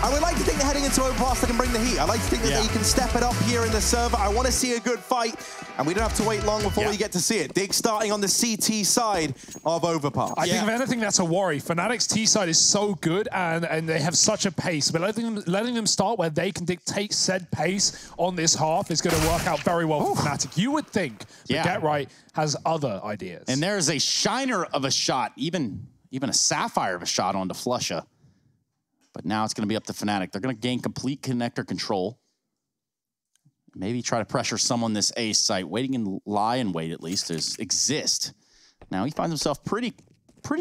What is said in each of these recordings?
I would like to think that heading into Overpass they can bring the heat. I like to think that they can step it up here in the server. I want to see a good fight, and we don't have to wait long before we get to see it. Dig starting on the CT side of Overpass. I think if anything, that's a worry. Fnatic's T side is so good, and they have such a pace, but letting them start where they can dictate said pace on this half is going to work out very well for Fnatic. You would think that Get Right has other ideas. And there's a shiner of a shot, even a sapphire of a shot onto Flusha. But now it's going to be up to Fnatic. They're going to gain complete connector control. Maybe try to pressure someone this A site. Waiting and lie and wait, at least, is exist. Now he finds himself pretty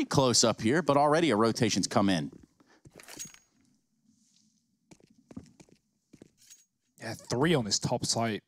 close up here, but already a rotation's come in. Yeah, 3 on this top site.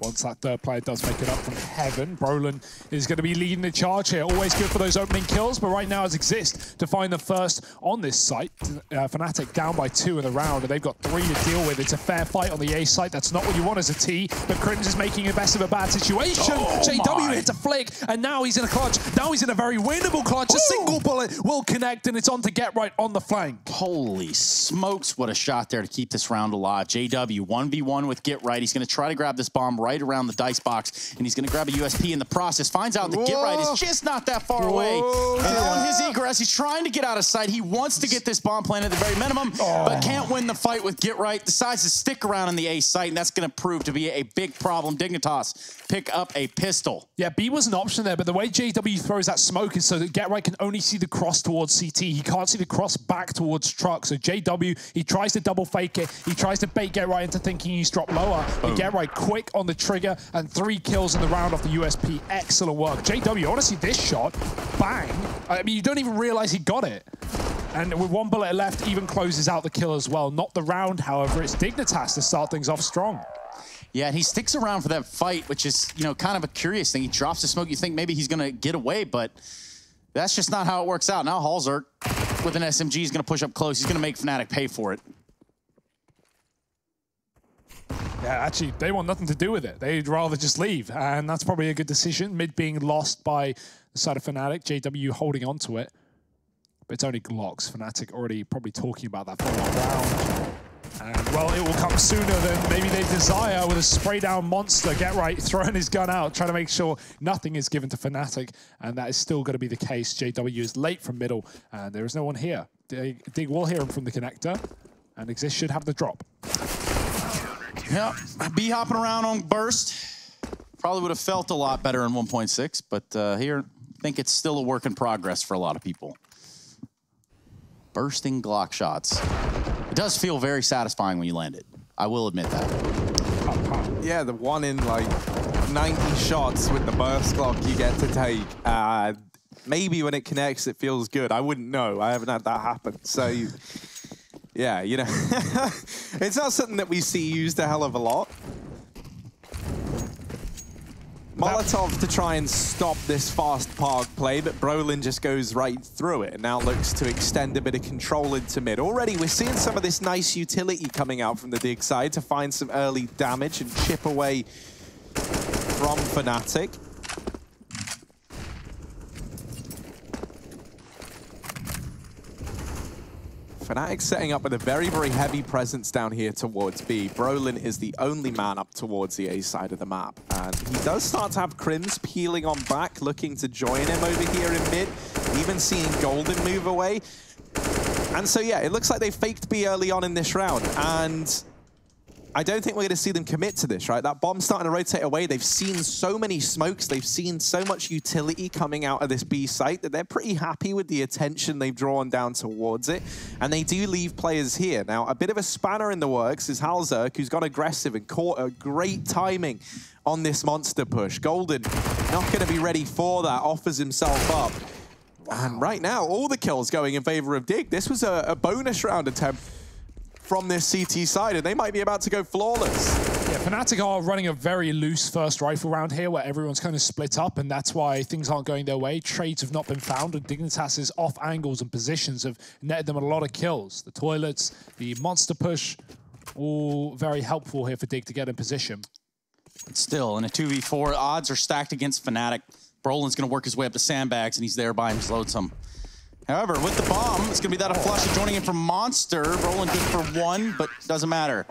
Once that third player does make it up from heaven, Brolin is going to be leading the charge here. Always good for those opening kills, but right now it's Exist to find the first on this site. Fnatic down by 2 in the round, and they've got 3 to deal with. It's a fair fight on the A site. That's not what you want as a T, but Crims is making the best of a bad situation. JW hits a flick, and now he's in a clutch. Now he's in a very winnable clutch. A single bullet will connect, and it's on to Get Right on the flank. Holy smokes, what a shot there to keep this round alive. JW 1v1 with Get Right. He's going to try to grab this bomb right around the dice box, and he's going to grab a USP in the process. Finds out that Get Right is just not that far away. And on his egress, he's trying to get out of sight. He wants to get this bomb planted at the very minimum, but can't win the fight with Get Right. Decides to stick around in the A site, and that's going to prove to be a big problem. Dignitas pick up a pistol. Yeah, B was an option there, but the way JW throws that smoke is so that Get Right can only see the cross towards CT. He can't see the cross back towards Truck. So JW, he tries to double fake it. He tries to bait Get Right into thinking he's dropped lower. But Get Right quick on the trigger, and 3 kills in the round off the USP. Excellent work. JW, honestly, this shot, bang. I mean, you don't even realize he got it. And with 1 bullet left, even closes out the kill as well. Not the round, however. It's Dignitas to start things off strong. Yeah, and he sticks around for that fight, which is, you know, kind of a curious thing. He drops the smoke. You think maybe he's going to get away, but that's just not how it works out. Now Halzert with an SMG is going to push up close. He's going to make Fnatic pay for it. Yeah, actually, they want nothing to do with it. They'd rather just leave, and that's probably a good decision. Mid being lost by the side of Fnatic, JW holding on to it. But it's only Glocks. Fnatic already probably talking about that follow-up round. And, well, it will come sooner than maybe they desire with a spray-down monster. Get Right throwing his gun out, trying to make sure nothing is given to Fnatic, and that is still going to be the case. JW is late from middle, and there is no one here. Dig will hear him from the connector, and Exist should have the drop. Yeah, B hopping around on burst. Probably would have felt a lot better in 1.6, but here, I think it's still a work in progress for a lot of people. Bursting Glock shots. It does feel very satisfying when you land it. I will admit that. Yeah, the 1 in like 90 shots with the burst Glock you get to take. Maybe when it connects, it feels good. I wouldn't know. I haven't had that happen. So, yeah, you know, it's not something that we see used a hell of a lot. Molotov to try and stop this fast park play, but Brolin just goes right through it and now looks to extend a bit of control into mid. Already we're seeing some of this nice utility coming out from the Dig side to find some early damage and chip away from Fnatic. Fnatic setting up with a very, very heavy presence down here towards B. Brolin is the only man up towards the A side of the map. And he does start to have Crims peeling on back, looking to join him over here in mid. Even seeing Golden move away. And so, yeah, it looks like they faked B early on in this round. And I don't think we're going to see them commit to this, right? That bomb's starting to rotate away. They've seen so many smokes. They've seen so much utility coming out of this B site that they're pretty happy with the attention they've drawn down towards it. And they do leave players here. Now, a bit of a spanner in the works is Halzerk, who's got aggressive and caught a great timing on this monster push. Golden not going to be ready for that, offers himself up. And right now, all the kills going in favor of Dig. This was a bonus round attempt from this CT side, and they might be about to go flawless. Yeah, Fnatic are running a very loose first rifle round here where everyone's kind of split up, and that's why things aren't going their way. Trades have not been found, and Dignitas' off angles and positions have netted them a lot of kills. The toilets, the monster push, all very helpful here for Dig to get in position. But still, in a 2v4, odds are stacked against Fnatic. Brolin's going to work his way up to sandbags, and he's there by his lonesome. However, with the bomb, it's going to be that a flush joining in from Monster. Rolling good for 1, but doesn't matter.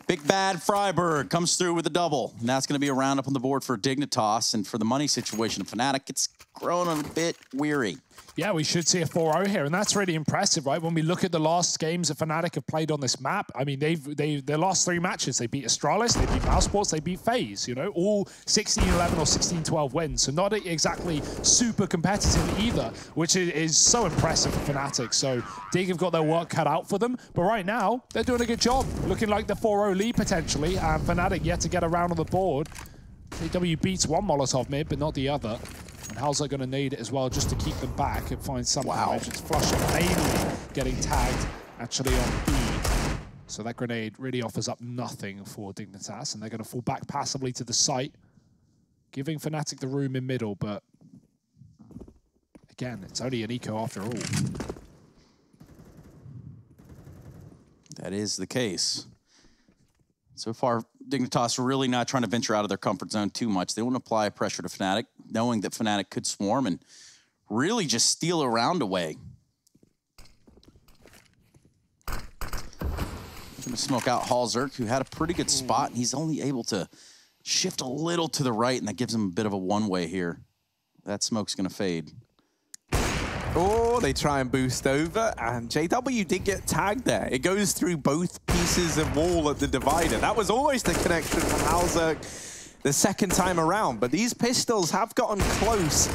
Big Bad Freiburg comes through with a double. And that's going to be a round up on the board for Dignitas. And for the money situation of Fnatic, it's grown a bit weary. Yeah, we should see a 4-0 here, and that's really impressive, right? When we look at the last games that Fnatic have played on this map, I mean, their last 3 matches, they beat Astralis, they beat Mousesports, they beat FaZe, you know, all 16-11 or 16-12 wins. So not exactly super competitive either, which is so impressive for Fnatic. So Dig have got their work cut out for them, but right now, they're doing a good job. Looking like the 4-0 lead potentially, and Fnatic yet to get around on the board. JW beats one Molotov mid, but not the other. And how's that going to need it as well, just to keep them back and find something? Wow. It's flushing, mainly getting tagged actually on B. So that grenade really offers up nothing for Dignitas, and they're going to fall back passively to the site, giving Fnatic the room in middle, but again, it's only an eco after all. That is the case. So far, Dignitas are really not trying to venture out of their comfort zone too much. They want to apply pressure to Fnatic, knowing that Fnatic could swarm and really just steal a round away. Going to smoke out Halzerk, who had a pretty good spot, and he's only able to shift a little to the right, and that gives him a bit of a one-way here. That smoke's going to fade. Oh, they try and boost over, and JW did get tagged there. It goes through both pieces of wall at the divider. That was almost a connection from Halzerk the second time around, but these pistols have gotten close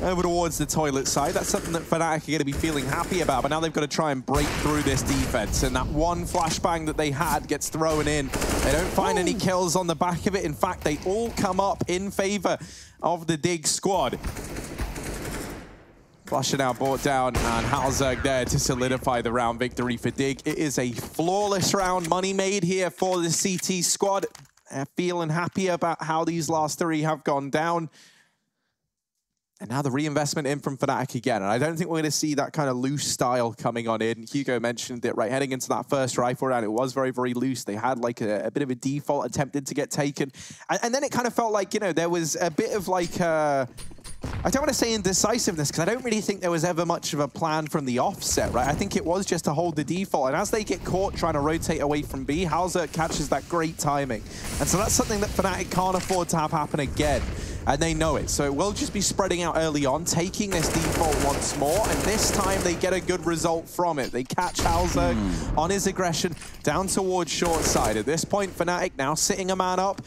over towards the toilet side. That's something that Fnatic are going to be feeling happy about, but now they've got to try and break through this defense, and that one flashbang that they had gets thrown in. They don't find any kills on the back of it. In fact, they all come up in favor of the Dig squad. Flusher now brought down, and Halzerk there to solidify the round victory for Dig. It is a flawless round, money made here for the CT squad. They're feeling happy about how these last 3 have gone down. And now the reinvestment in from Fnatic again. And I don't think we're going to see that kind of loose style coming on in. Hugo mentioned it, right? Heading into that first rifle round, it was very, very loose. They had like a bit of a default attempted to get taken. And then it kind of felt like, you know, there was a bit of like... I don't want to say indecisiveness, because I don't really think there was ever much of a plan from the offset, right? I think it was just to hold the default. And as they get caught trying to rotate away from B, Halzerk catches that great timing. And so that's something that Fnatic can't afford to have happen again. And they know it. So it will just be spreading out early on, taking this default once more. And this time they get a good result from it. They catch Halzerk on his aggression down towards short side. At this point, Fnatic now sitting a man up.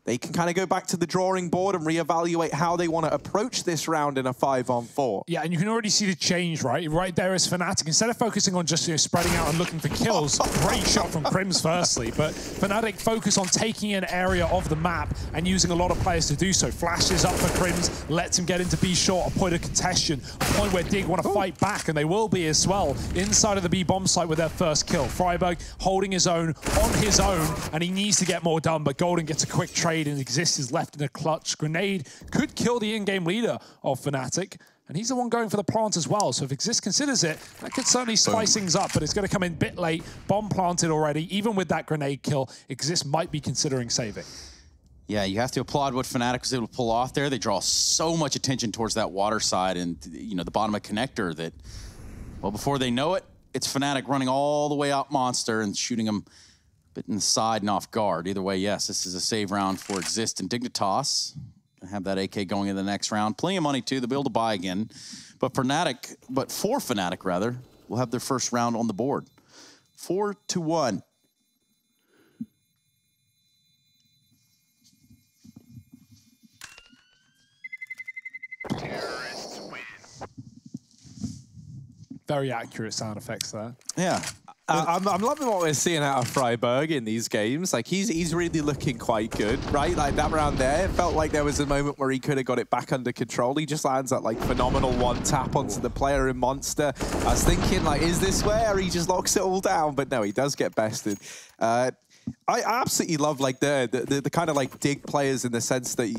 They can kind of go back to the drawing board and reevaluate how they want to approach this round in a 5-on-4. Yeah, and you can already see the change, right? Right there is Fnatic. Instead of focusing on just, you know, spreading out and looking for kills, great shot from Crims firstly, but Fnatic focus on taking an area of the map and using a lot of players to do so. Flashes up for Crims, lets him get into B short, a point of contention, a point where Dig want to fight back, and they will be as well, inside of the B bomb site with their first kill. Freiburg holding his own on his own, and he needs to get more done, but Golden gets a quick trade, and Exist is left in a clutch. Grenade could kill the in-game leader of Fnatic, and he's the one going for the plant as well. So if Exist considers it, that could certainly spice things up, but it's going to come in a bit late. Bomb planted already. Even with that grenade kill, Exist might be considering saving. Yeah, you have to applaud what Fnatic was able to pull off there. They draw so much attention towards that water side and, you know, the bottom of connector that, well, before they know it, it's Fnatic running all the way out Monster and shooting them bit in the side and off guard. Either way, yes, this is a save round for Exist and Dignitas. Have that AK going in the next round. Plenty of money too. They'll be able to buy again. But for Fnatic rather, will have their first round on the board. 4-1. Very accurate sound effects there. Yeah. I'm loving what we're seeing out of Freiburg in these games. Like, he's really looking quite good, right? Like, that round there, it felt like there was a moment where he could have got it back under control. He just lands that, like, phenomenal one tap onto the player in Monster. I was thinking, like, is this where he just locks it all down? But no, he does get bested. I absolutely love like the kind of like dig players in the sense that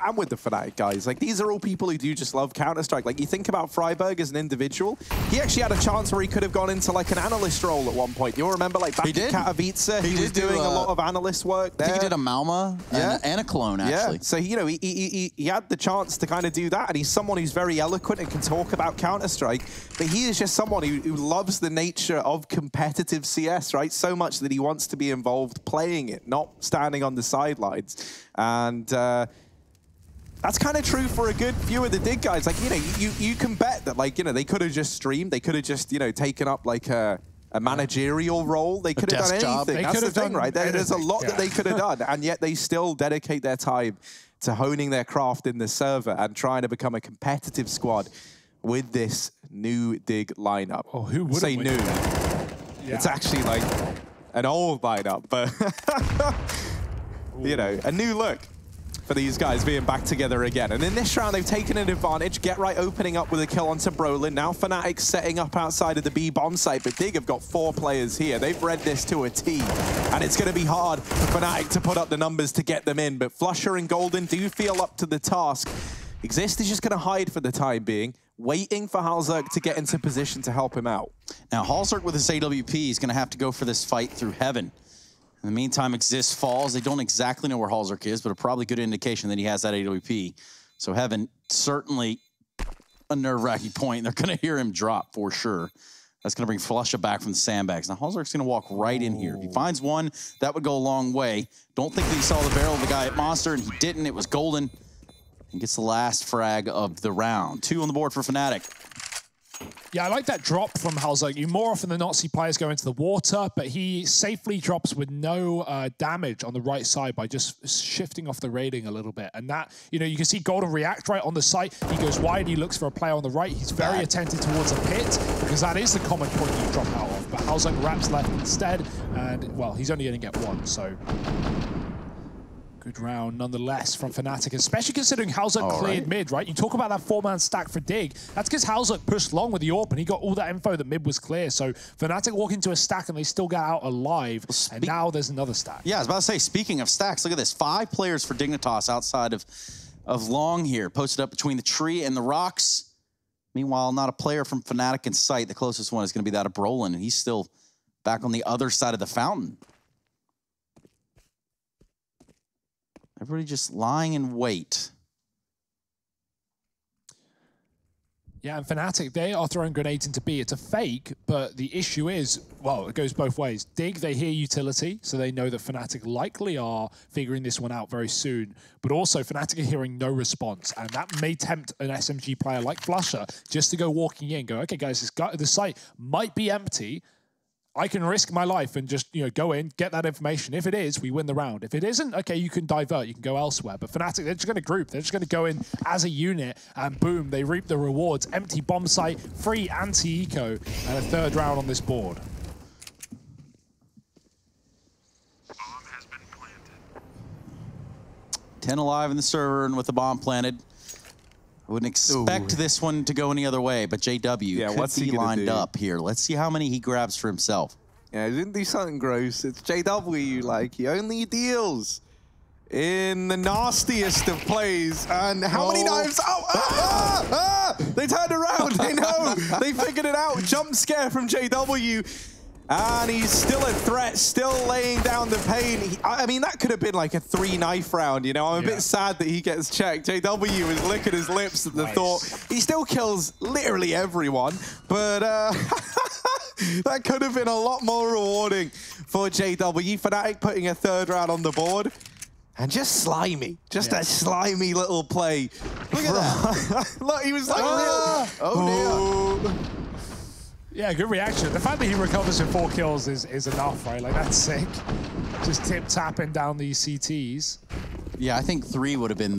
I'm with the Fnatic guys. Like these are all people who do just love Counter-Strike. Like you think about Freiberg as an individual, he actually had a chance where he could have gone into like an analyst role at one point. You'll remember like back in Katowice, he was doing a lot of analyst work there. I think he did a Malma and a Cologne actually. Yeah. So he had the chance to kind of do that, and he's someone who's very eloquent and can talk about Counter-Strike. But he is just someone who loves the nature of competitive CS, right? So much that he wants to be involved playing it, not standing on the sidelines. And that's kind of true for a good few of the dig guys. Like, you know, you can bet that, like, you know, they could have just streamed. They could have just, you know, taken up like a managerial role. They could have done anything. That's the thing, right? There's a lot that they could have done, and yet they still dedicate their time to honing their craft in the server and trying to become a competitive squad with this new dig lineup. Oh, who would say new? Yeah. It's actually like an old lineup, but you know, a new look for these guys being back together again. And in this round, they've taken an advantage. Get Right opening up with a kill onto Brolin. Now Fnatic setting up outside of the B bomb site, but Dig have got 4 players here. They've read this to a T, and it's going to be hard for Fnatic to put up the numbers to get them in. But Flusher and Golden do feel up to the task. Exist is just going to hide for the time being, waiting for Halzerk to get into position to help him out. Now, Halzerk with his AWP is going to have to go for this fight through Heaven. In the meantime, Exist falls. They don't exactly know where Halzerk is, but a probably good indication that he has that AWP. So Heaven, certainly a nerve-wracking point. They're going to hear him drop for sure. That's going to bring Flusha back from the sandbags. Now, Halzerk's going to walk right in here. If he finds one, that would go a long way. Don't think that he saw the barrel of the guy at Monster, and he didn't. It was Golden. And gets the last frag of the round. 2 on the board for Fnatic. Yeah, I like that drop from Halzerk. You more often than not see players go into the water, but he safely drops with no damage on the right side by just shifting off the rating a little bit. And that, you know, you can see Golden react right on the site. He goes wide, he looks for a player on the right. He's very attentive towards a pit, because that is the common point you drop out of. But Halzerk wraps left instead, and, well, he's only going to get 1, so... Good round, nonetheless, from Fnatic, especially considering Halzerk cleared mid, right? You talk about that 4-man stack for Dig. That's because Halzerk pushed long with the AWP, and he got all that info that mid was clear. So Fnatic walk into a stack, and they still get out alive. And now there's another stack. Yeah, I was about to say, speaking of stacks, look at this. 5 players for Dignitas outside of Long here, posted up between the tree and the rocks. Meanwhile, not a player from Fnatic in sight. The closest one is going to be that of Brolin, and he's still back on the other side of the fountain. Everybody just lying in wait. Yeah, and Fnatic, they are throwing grenades into B. It's a fake, but the issue is, well, it goes both ways. Dig, they hear utility, so they know that Fnatic likely are figuring this one out very soon. But also, Fnatic are hearing no response, and that may tempt an SMG player like Flusher just to go walking in, go, okay, guys, this site might be empty. I can risk my life and just, you know, go in, get that information. If it is, we win the round. If it isn't, okay, you can divert, you can go elsewhere. But Fnatic, they're just going to group. They're just going to go in as a unit, and boom, they reap the rewards. Empty bomb site, free anti-eco, and a 3rd round on this board. Bomb has been planted. 10 alive in the server and with the bomb planted. I wouldn't expect this one to go any other way, but JW could be lined up here. Let's see how many he grabs for himself. Yeah, he didn't do something gross. It's JW, like, he only deals in the nastiest of plays. And how many knives? Oh, they turned around. They know. They figured it out. Jump scare from JW. And he's still a threat, still laying down the pain. I mean, that could have been like a 3-knife round, you know? I'm a bit sad that he gets checked. JW is licking his lips at the thought. He still kills literally everyone, but that could have been a lot more rewarding for JW. Fnatic putting a 3rd round on the board. And just slimy. Just a slimy little play. Look at that. Look, he was like, oh dear. Yeah, good reaction. The fact that he recovers with 4 kills is enough, right? Like, that's sick. Just tip-tapping down these CTs. Yeah, I think 3 would have been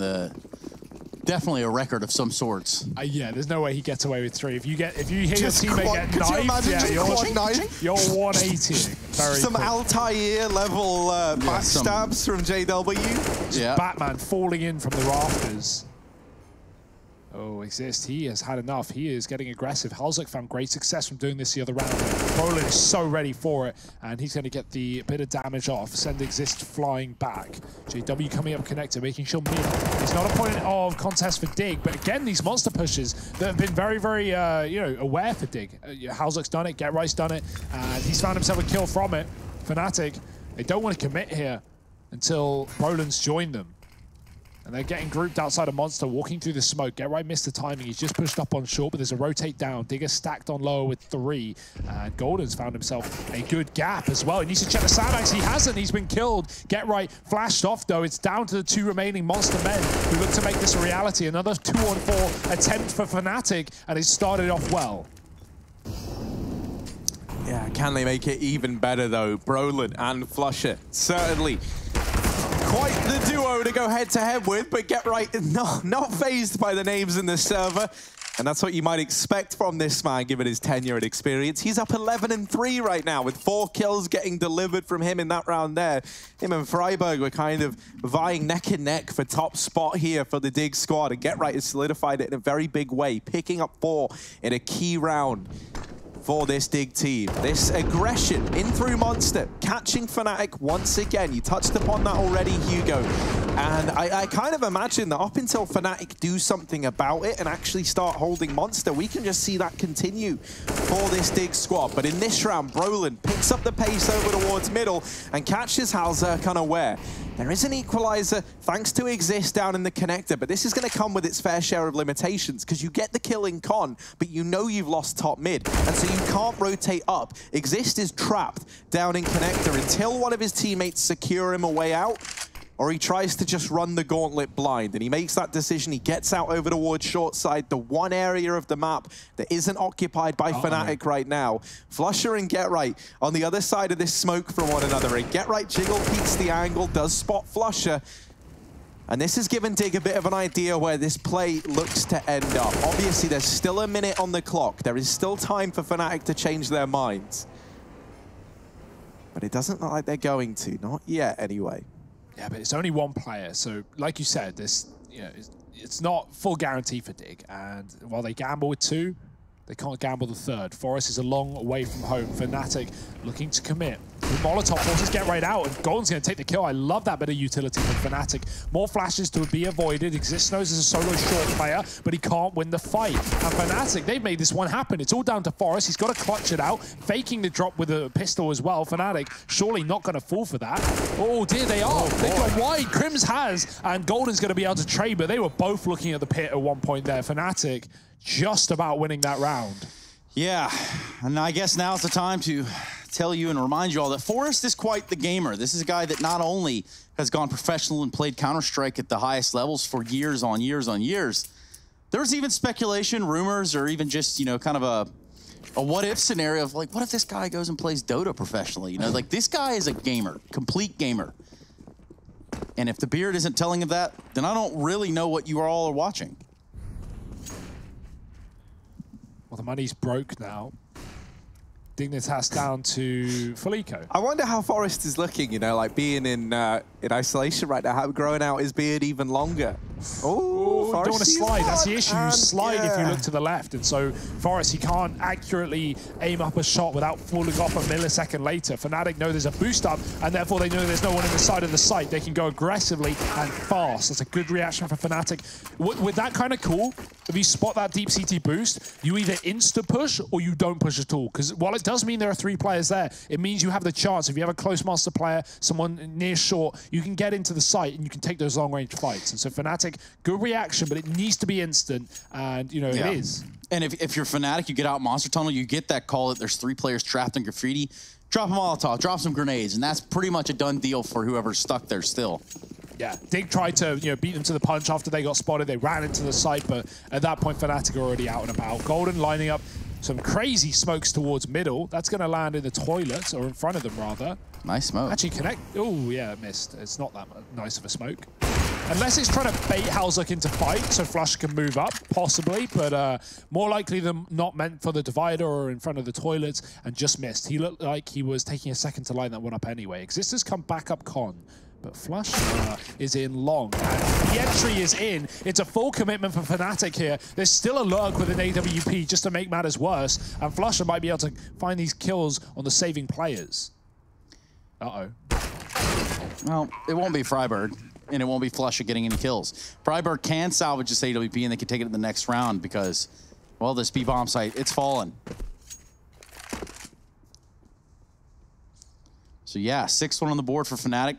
definitely a record of some sorts. Yeah, there's no way he gets away with 3. If you hear your teammate get knifed, you're 180ing. Some Altair level backstabs from JW. Yeah. Batman falling in from the rafters. Oh, Exist, he has had enough. He is getting aggressive. Halzak found great success from doing this the other round. Brolin is so ready for it, and he's going to get the bit of damage off. Send Exist flying back. JW coming up connector, making sure mid. It's not a point of contest for Dig, but again, these monster pushes that have been very, very, aware for Dig. Halzak's done it, GetRight's done it, and he's found himself a kill from it. Fnatic, they don't want to commit here until Brolin's joined them. And they're getting grouped outside of Monster, walking through the smoke. GetRight missed the timing. He's just pushed up on short, but there's a rotate down. Digger stacked on lower with 3. And Golden's found himself a good gap as well. He needs to check the sandbags. He hasn't. He's been killed. GetRight flashed off, though. It's down to the 2 remaining Monster men who look to make this a reality. Another 2-on-4 attempt for Fnatic, and it started off well. Yeah, can they make it even better, though? Brolin and Flusher, certainly quite the duo to go head-to-head with, but GetRight not fazed by the names in the server. And that's what you might expect from this man, given his tenure and experience. He's up 11-3 right now, with 4 kills getting delivered from him in that round there. Him and Freiburg were kind of vying neck and neck for top spot here for the Dig squad, and GetRight has solidified it in a very big way, picking up 4 in a key round for this Dig team. This aggression in through Monster, catching Fnatic once again. You touched upon that already, Hugo. And I kind of imagine that up until Fnatic do something about it and actually start holding Monster, we can just see that continue for this Dig squad. But in this round, Brolin picks up the pace over towards middle and catches Halzak unaware. There is an equalizer thanks to Exist down in the connector, but this is going to come with its fair share of limitations because you get the kill in con, but you know you've lost top mid, and so you can't rotate up. Exist is trapped down in connector until one of his teammates secure him a way out, or he tries to just run the gauntlet blind, and he makes that decision. He gets out over towards short side, the one area of the map that isn't occupied by Fnatic right now. Flusher and GetRight on the other side of this smoke from one another, and GetRight jiggle peeks the angle, does spot Flusher, and this has given Dig a bit of an idea where this play looks to end up. Obviously, there's still a minute on the clock. There is still time for Fnatic to change their minds, but it doesn't look like they're going to, not yet anyway. Yeah, but it's only one player, so like you said, this it's not full guarantee for Dig. And while they gamble with 2, they can't gamble the 3rd. Forest is a long way from home. Fnatic looking to commit. Molotov forces GetRight out, and Golden's going to take the kill. I love that bit of utility from Fnatic. More flashes to be avoided. Exist knows as a solo short player, but he can't win the fight. And Fnatic, they've made this one happen. It's all down to Forest. He's got to clutch it out, faking the drop with a pistol as well. Fnatic surely not going to fall for that. Oh dear, they are. They've gone wide. Crims has, and Golden's going to be able to trade, but they were both looking at the pit at one point there. Fnatic just about winning that round. Yeah, and I guess now's the time to tell you and remind you all that Forrest is quite the gamer. This is a guy that not only has gone professional and played Counter-Strike at the highest levels for years on years on years. There's even speculation, rumors, or even just, kind of a what-if scenario of like, what if this guy goes and plays Dota professionally? Like this guy is a gamer, complete gamer. And if the beard isn't telling him that, then I don't really know what you all are watching. Well, the money's broke now. Dignitas down to Felico. I wonder how Forrest is looking, like being in isolation right now, how growing out his beard even longer. Oh, don't want to slide. That's the issue. You slide if you yeah. look to the left. And so Forrest, he can't accurately aim up a shot without falling off a millisecond later. Fnatic know there's a boost up, and therefore they know there's no one in the side of the site. They can go aggressively and fast. That's a good reaction for Fnatic. With that kind of call, if you spot that deep CT boost, you either insta-push or you don't push at all. Because while it does mean there are 3 players there, it means you have the chance. If you have a close master player, someone near short, you can get into the site and you can take those long-range fights. And so Fnatic, good reaction, but it needs to be instant. And, it is. And if you're Fnatic, you get out Monster Tunnel, you get that call that there's 3 players trapped in graffiti, drop a Molotov, drop some grenades, and that's pretty much a done deal for whoever's stuck there still. Yeah, Dig tried to beat them to the punch after they got spotted. They ran into the site, but at that point, Fnatic are already out and about. Golden lining up some crazy smokes towards middle. That's going to land in the toilets, or in front of them, rather. Nice smoke. Actually connect. Oh, yeah, missed. It's not that nice of a smoke. Unless it's trying to bait Halzak into fight, so Flush can move up, possibly, but more likely than not meant for the divider or in front of the toilets, and just missed. He looked like he was taking a second to line that one up anyway. Exist has come back up con. But Flush is in long. And the entry is in. It's a full commitment for Fnatic here. There's still a lurk with an AWP just to make matters worse. And Flusher might be able to find these kills on the saving players. Uh-oh. Well, it won't be Freiburg, and it won't be Flusher getting any kills. Freiburg can salvage this AWP, and they can take it in the next round because, well, this B-bomb site, it's fallen. So yeah, 6th one on the board for Fnatic.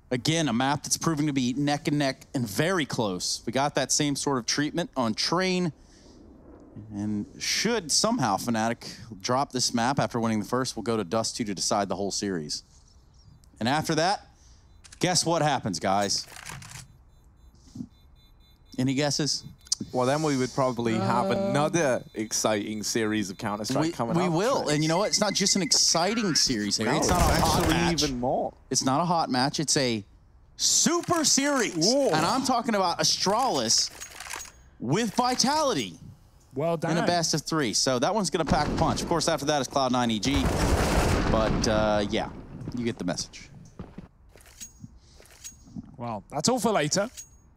Again, a map that's proving to be neck and neck and very close. We got that same sort of treatment on Train. And should somehow Fnatic drop this map after winning the first, we'll go to Dust 2 to decide the whole series. And after that, guess what happens, guys? Any guesses? Well, then we would probably have another exciting series of Counter-Strike coming up. We will. And you know what? It's not just an exciting series, Harry. No, it's not a hot actually match. even more. It's not a hot match. It's a super series. Whoa. And I'm talking about Astralis with Vitality Well done. in a best of 3. So that one's going to pack a punch. Of course, after that is Cloud9 EG. But, yeah, you get the message. Well, that's all for later.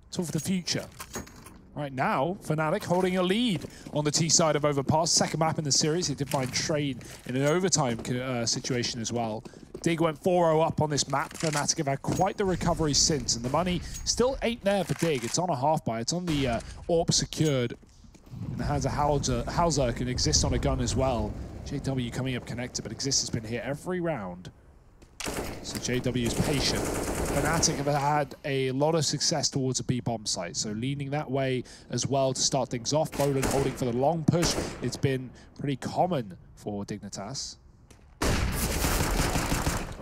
It's all for the future. Right now, Fnatic holding a lead on the T side of Overpass. Second map in the series. He did find Trade in an overtime situation as well. Dig went 4-0 up on this map. Fnatic have had quite the recovery since, and the money still ain't there for Dig. It's on a half buy. It's on the AWP secured. And has a Hauser can exist on a gun as well. JW coming up connected, but Exist has been here every round. So JW is patient. Fnatic have had a lot of success towards a B-bomb site, so leaning that way as well to start things off. Brolin holding for the long push. It's been pretty common for Dignitas.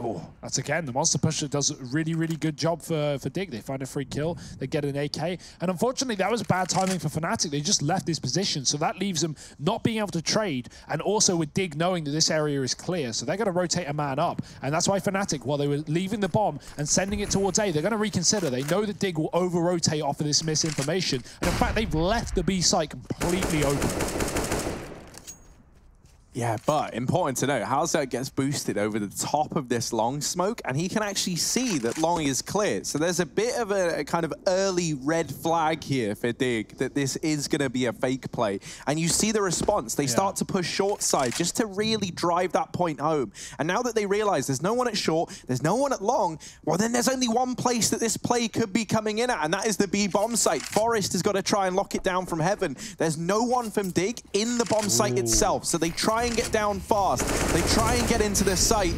Oh, that's again, the Monster Pusher does a really, really good job for Dig. They find a free kill, they get an AK, and unfortunately that was bad timing for Fnatic. They just left this position, so that leaves them not being able to trade, and also with Dig knowing that this area is clear, so they're going to rotate a man up, and that's why Fnatic, while they were leaving the bomb and sending it towards A, they're going to reconsider. They know that Dig will over-rotate off of this misinformation, and in fact, they've left the B site completely open. Yeah, but important to note, Hauser gets boosted over the top of this long smoke, and he can actually see that long is clear. So there's a bit of a kind of early red flag here for Dig that this is going to be a fake play. And you see the response. They start to push short side just to really drive that point home. And now that they realize there's no one at short, there's no one at long, well, then there's only one place that this play could be coming in at, and that is the B bomb site. Forest has got to try and lock it down from heaven. There's no one from Dig in the bomb site itself, so they try and get down fast. They try and get into the site.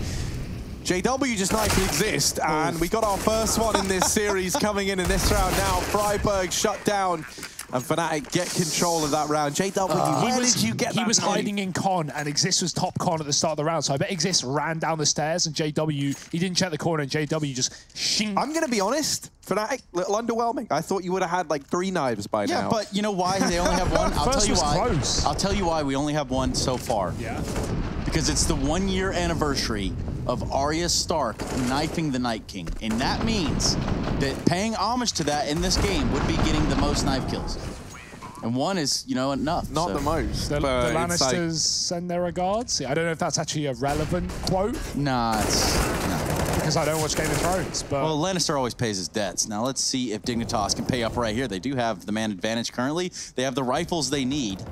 JW just knifed Exist, and we got our first one in this series coming in this round now. Freiburg shut down, and Fnatic get control of that round. JW, where did you get that? He was hiding in con, and Exist was top con at the start of the round, so I bet Exist ran down the stairs, and JW, he didn't check the corner, and JW just shing. I'm going to be honest, Fnatic, a little underwhelming. I thought you would have had like 3 knives by now. Yeah, but you know why they only have one? I'll tell you why. Close. I'll tell you why we only have one so far. Yeah. Because it's the 1-year anniversary of Arya Stark knifing the Night King. And that means that paying homage to that in this game would be getting the most knife kills. And one is, you know, enough. Not the most. The Lannisters send their regards. I don't know if that's actually a relevant quote. Nah, it's... No. Because I don't watch Game of Thrones, but... Well, Lannister always pays his debts. Now let's see if Dignitas can pay up right here. They do have the man advantage currently. They have the rifles they need.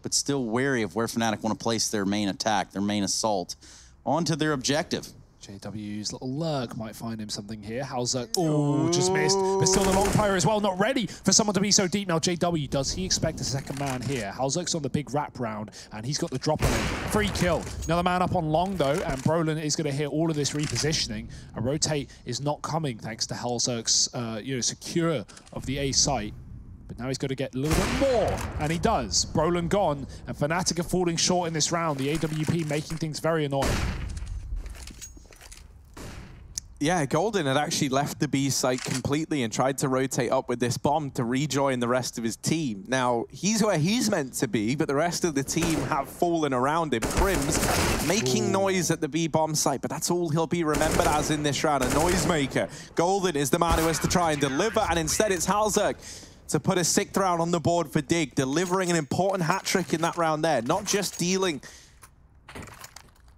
But still wary of where Fnatic want to place their main attack, their main assault, onto their objective. JW's little lurk might find him something here. Hauser, oh, just missed. But still the long fire as well, not ready for someone to be so deep. Now JW, does he expect a second man here? Hauser's on the big wrap round, and he's got the drop on him. Free kill. Another man up on long, though, and Brolin is going to hear all of this repositioning. A rotate is not coming, thanks to Hauser's secure of the A site. But now he's got to get a little bit more, and he does. Brolin gone, and Fnatic are falling short in this round. The AWP making things very annoying. Yeah, Golden had actually left the B site completely and tried to rotate up with this bomb to rejoin the rest of his team. Now, he's where he's meant to be, but the rest of the team have fallen around him. Crims making noise at the B bomb site, but that's all he'll be remembered as in this round, a noisemaker. Golden is the man who has to try and deliver, and instead it's Hauser to put a 6th round on the board for Dig, delivering an important hat trick in that round there, not just dealing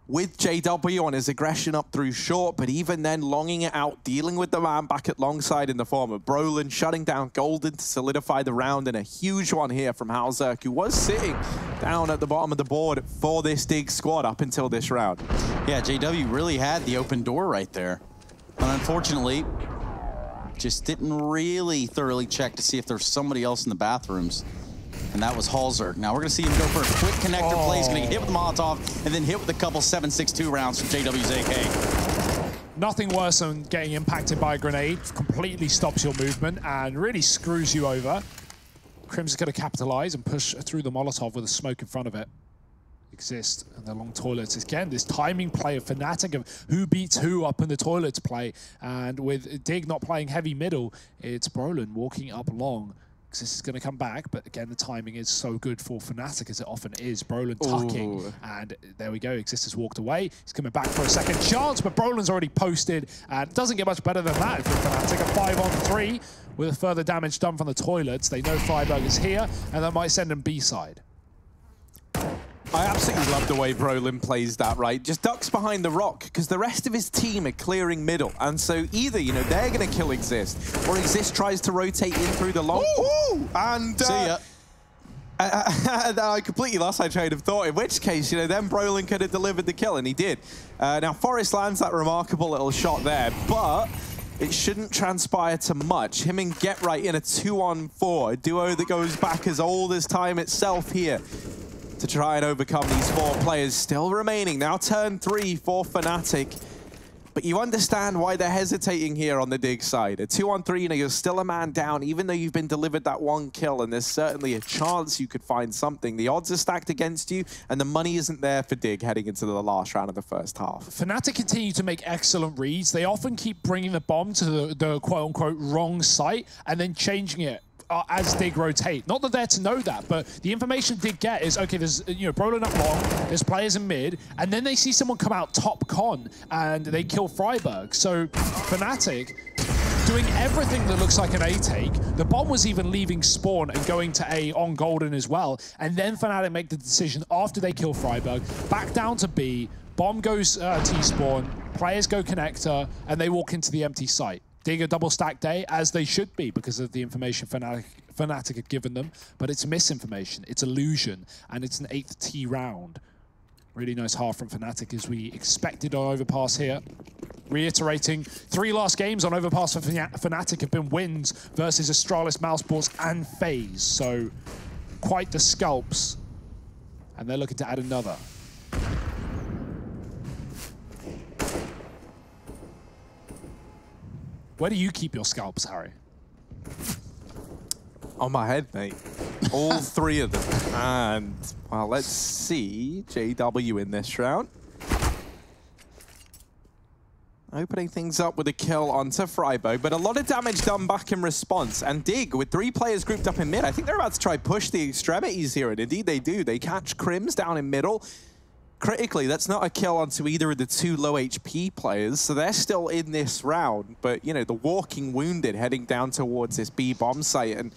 with JW on his aggression up through short, but even then longing it out, dealing with the man back at long side in the form of Brolin, shutting down Golden to solidify the round, and a huge one here from Halzerk, who was sitting down at the bottom of the board for this Dig squad up until this round. Yeah, JW really had the open door right there. But unfortunately, just didn't really thoroughly check to see if there's somebody else in the bathrooms. And that was Halzerk. Now we're going to see him go for a quick connector play. He's going to get hit with the Molotov and then hit with a couple 7.62 rounds from JW's AK. Nothing worse than getting impacted by a grenade. Completely stops your movement and really screws you over. Crim's going to capitalize and push through the Molotov with a smoke in front of it. Exist and the long toilets. Again, this timing play of Fnatic of who beats who up in the toilets play. And with Dig not playing heavy middle, it's Brolin walking up long. This is going to come back, but again, the timing is so good for Fnatic as it often is. Brolin tucking, and there we go. Exist has walked away. He's coming back for a second chance, but Brolin's already posted, and it doesn't get much better than that for Fnatic. A 5-on-3 with further damage done from the toilets. They know Freiburg is here, and that might send them B-side. I absolutely love the way Brolin plays that, right? Just ducks behind the rock, because the rest of his team are clearing middle. And so either, you know, they're going to kill Exist, or Exist tries to rotate in through the long... Ooh! And... See ya. I completely lost my train of thought, in which case, you know, then Brolin could have delivered the kill, and he did. Now, Forest lands that remarkable little shot there, but... it shouldn't transpire to much. Him and Get Right in a 2-on-4, a duo that goes back as old as time itself here to try and overcome these 4 players still remaining. Now turn 3 for Fnatic. But you understand why they're hesitating here on the Dig side. A 2-on-3 and you're still a man down, even though you've been delivered that 1 kill, and there's certainly a chance you could find something. The odds are stacked against you, and the money isn't there for Dig heading into the last round of the first half. Fnatic continue to make excellent reads. They often keep bringing the bomb to the quote-unquote wrong site and then changing it as Dig rotate. Not that they're to know that, but the information Dig get is, okay, there's, you know, Brolin up long, there's players in mid, and then they see someone come out top con, and they kill Freiburg. So Fnatic doing everything that looks like an A take. The bomb was even leaving spawn and going to A on Golden as well. And then Fnatic make the decision after they kill Freiburg, back down to B, bomb goes T-spawn, players go connector, and they walk into the empty site. Dig a double stack day, as they should be, because of the information Fnatic had given them, but it's misinformation, it's illusion, and it's an 8th T round. Really nice half from Fnatic, as we expected on Overpass here. Reiterating, 3 last games on Overpass for Fnatic have been wins versus Astralis, Mousesports, and FaZe, so quite the scalps, and they're looking to add another. Where do you keep your scalps, Harry? On my head, mate. All 3 of them. And, well, let's see JW in this round. Opening things up with a kill onto Freiburg, but a lot of damage done back in response. And Dig, with 3 players grouped up in mid, I think they're about to try push the extremities here, and indeed they do. They catch Crims down in middle. Critically, that's not a kill onto either of the 2 low HP players, so they're still in this round. But, you know, the walking wounded heading down towards this B bomb site, and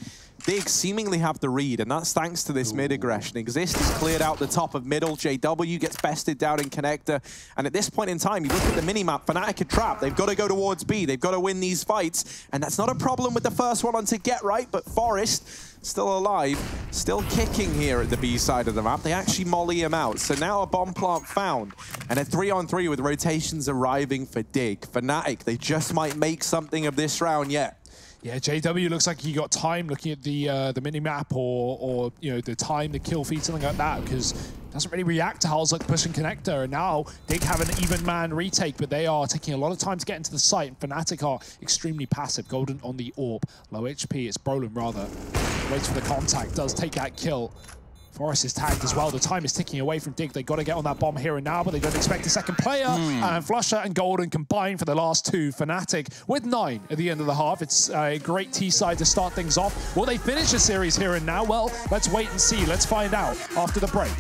Dig seemingly have the read, and that's thanks to this mid aggression. Exist is cleared out the top of middle, JW gets bested down in connector, and at this point in time, you look at the minimap, Fnatic are trapped. They've got to go towards B, they've got to win these fights, and that's not a problem with the first one onto Get Right, but Forest still alive, still kicking here at the B side of the map. They actually molly him out, so now a bomb plant found, and a 3-on-3 with rotations arriving for Dig. Fnatic, they just might make something of this round yet. Yeah, JW looks like he got time looking at the mini-map or you know, the time, the kill feed, something like that, because doesn't really react to Halzerk pushing connector, and now Dig have an even man retake, but they are taking a lot of time to get into the site, and Fnatic are extremely passive. Golden on the AWP, low HP, it's Brolin rather. Waits for the contact, does take that kill. Forest is tagged as well. The time is ticking away from Dig. They've got to get on that bomb here and now, but they don't expect a second player. And Flusher and Golden combine for the last 2. Fnatic with 9 at the end of the half. It's a great T-side to start things off. Will they finish the series here and now? Well, let's wait and see. Let's find out after the break.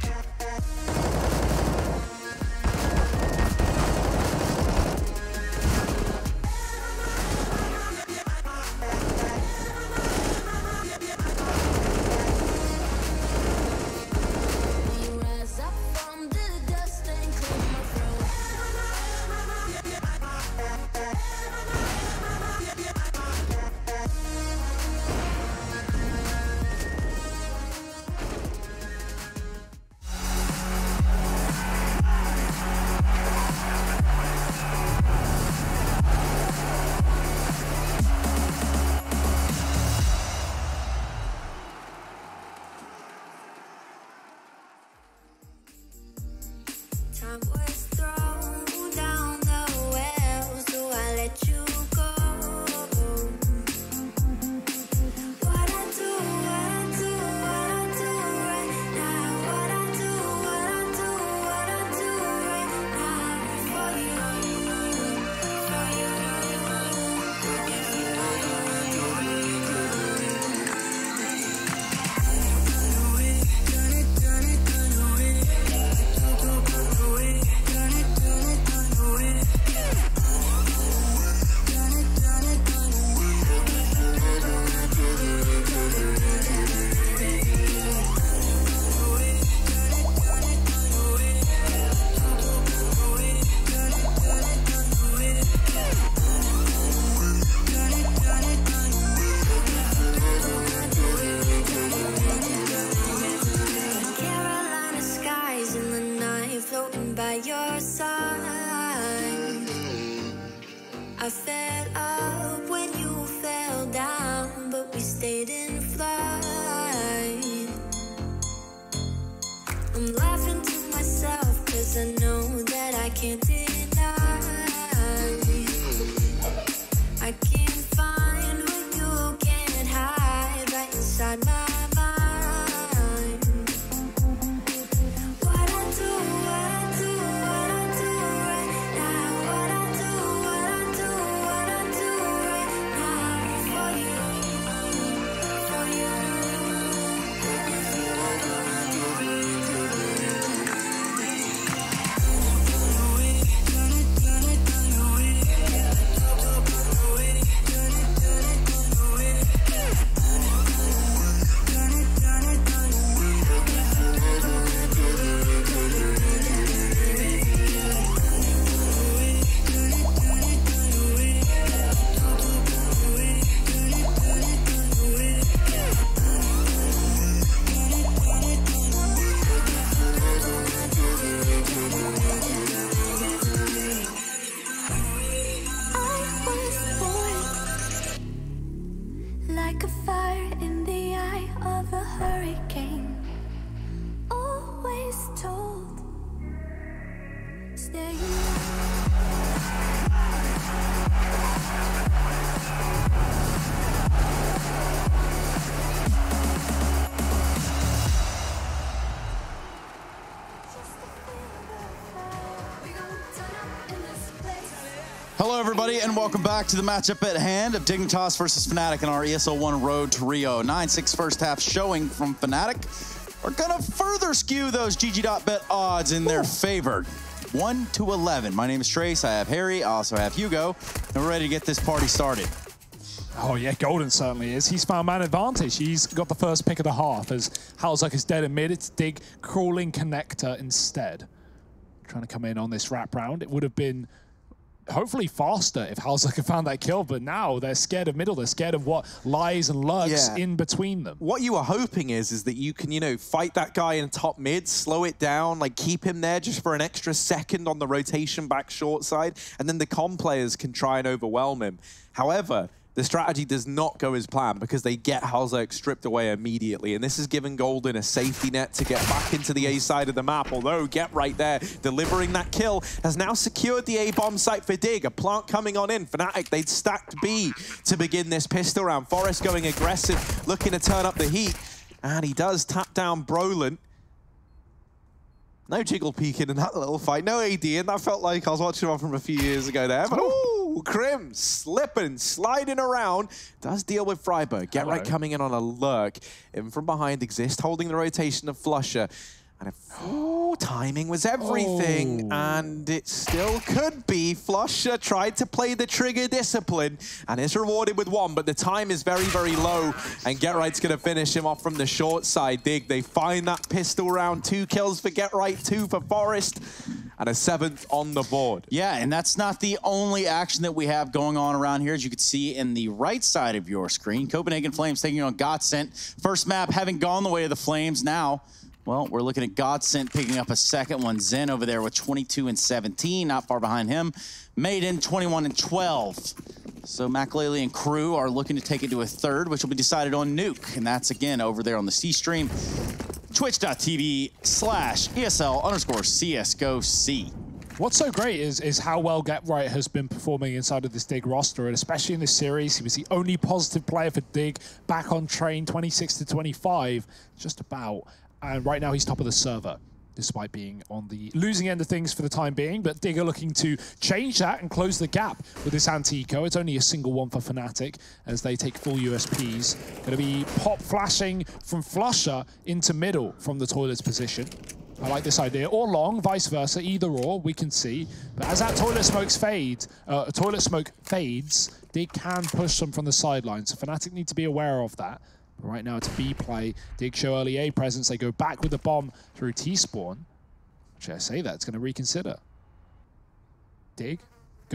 side. I fed up when you fell down, but we stayed in flight. I'm laughing to myself, cause I know that I can't deny. I can't find what you can't hide right inside my like a fire in the eye of a hurricane. Always told, stay. Hello, everybody, and welcome back to the matchup at hand of Dignitas versus Fnatic in our ESL 1 Road to Rio. 9-6 first half showing from Fnatic. We're going to further skew those GG.bet odds in their favor. 1-11. My name is Trace. I have Harry. I also have Hugo. And we're ready to get this party started. Oh, yeah, Golden certainly is. He's found man advantage. He's got the first pick of the half as Halzak is dead in mid. It's Dig crawling connector instead. Trying to come in on this wrap round. It would have been hopefully faster if Halzak had found that kill, but now they're scared of middle. They're scared of what lies and lurks in between them. What you are hoping is that you can, you know, fight that guy in top mid, slow it down, like keep him there just for an extra second on the rotation back short side, and then the comm players can try and overwhelm him. However, the strategy does not go as planned because they get Halzak stripped away immediately. And this has given Golden a safety net to get back into the A side of the map. Although, Get Right there, delivering that kill, has now secured the A bomb site for Dig. A plant coming on in. Fnatic, they'd stacked B to begin this pistol round. Forest going aggressive, looking to turn up the heat. And he does tap down Brolin. No jiggle peeking in that little fight. No AD, and that felt like I was watching one from a few years ago there. But ooh, Krim slipping, sliding around. Does deal with Freiburg. Get Right coming in on a lurk. In from behind, Exist holding the rotation of Flusher. And if timing was everything, and it still could be. Flusher tried to play the trigger discipline and is rewarded with one, but the time is very, very low, and Get Right's going to finish him off from the short side. Dig, they find that pistol round. 2 kills for Get Right, 2 for Forest, and a 7th on the board. Yeah, and that's not the only action that we have going on around here. As you can see in the right side of your screen, Copenhagen Flames taking on Godsent. First map having gone the way of the Flames. Now, well, we're looking at Godsent picking up a second one. Zen over there with 22 and 17, not far behind him. Maiden 21 and 12. So Makalele and crew are looking to take it to a third, which will be decided on Nuke. And that's again over there on the C stream. Twitch.tv/ESL_CSGOC. What's so great is how well Get Right has been performing inside of this Dig roster, and especially in this series. He was the only positive player for Dig, back on train, 26 to 25, just about. And right now he's top of the server, despite being on the losing end of things for the time being. But Dig are looking to change that and close the gap with this anti-eco. It's only a single one for Fnatic as they take full USPs. Going to be pop flashing from Flusher into middle from the toilet's position. I like this idea. Or long, vice versa, either or, we can see. But as that toilet smoke fades, Dig can push them from the sidelines. So Fnatic need to be aware of that. But right now it's B play. Dig show early A presence. They go back with the bomb through T-spawn. Should I say that? It's going to reconsider. Dig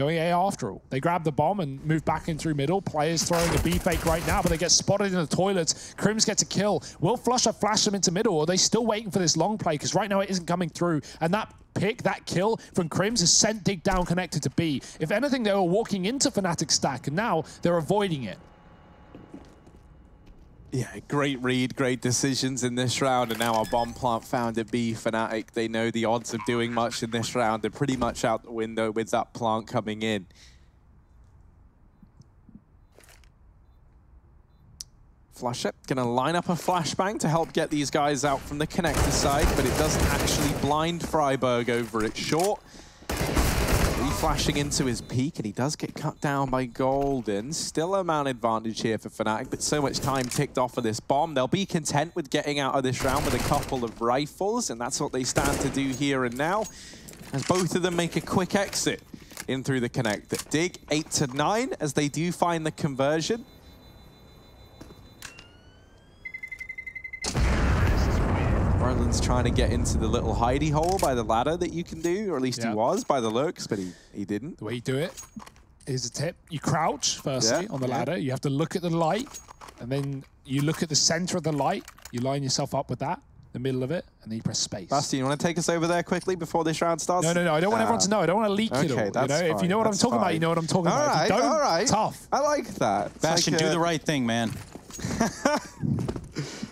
going A after all. They grab the bomb and move back in through middle. Players throwing a B fake right now, but they get spotted in the toilets. Crims gets a kill. Will Flusher flash them into middle, or are they still waiting for this long play? Because right now it isn't coming through. And that pick, that kill from Crims has sent Dig down connected to B. If anything, they were walking into Fnatic stack, and now they're avoiding it. Yeah, great read, great decisions in this round, and now our bomb plant found at B. Fnatic, they know the odds of doing much in this round. They're pretty much out the window with that plant coming in. Flusher gonna line up a flashbang to help get these guys out from the connector side, but it doesn't actually blind Freiburg over it short. Flashing into his peak, and he does get cut down by Golden. Still a man advantage here for Fnatic, but so much time ticked off of this bomb. They'll be content with getting out of this round with a couple of rifles, and that's what they stand to do here and now, as both of them make a quick exit in through the connector. Dig 8 to 9 as they do find the conversion. Brolin's trying to get into the little hidey hole by the ladder that you can do, or at least he was by the looks, but he didn't. The way you do it is a tip. You crouch, firstly, on the ladder. You have to look at the light, and then you look at the center of the light. You line yourself up with that, the middle of it, and then you press space. Basti, you want to take us over there quickly before this round starts? No, I don't want everyone to know. I don't want to leak it all. You know? If you know what I'm talking about, you know what I'm talking about. If you don't, all right. tough. I like that. Bastion, do the right thing, man.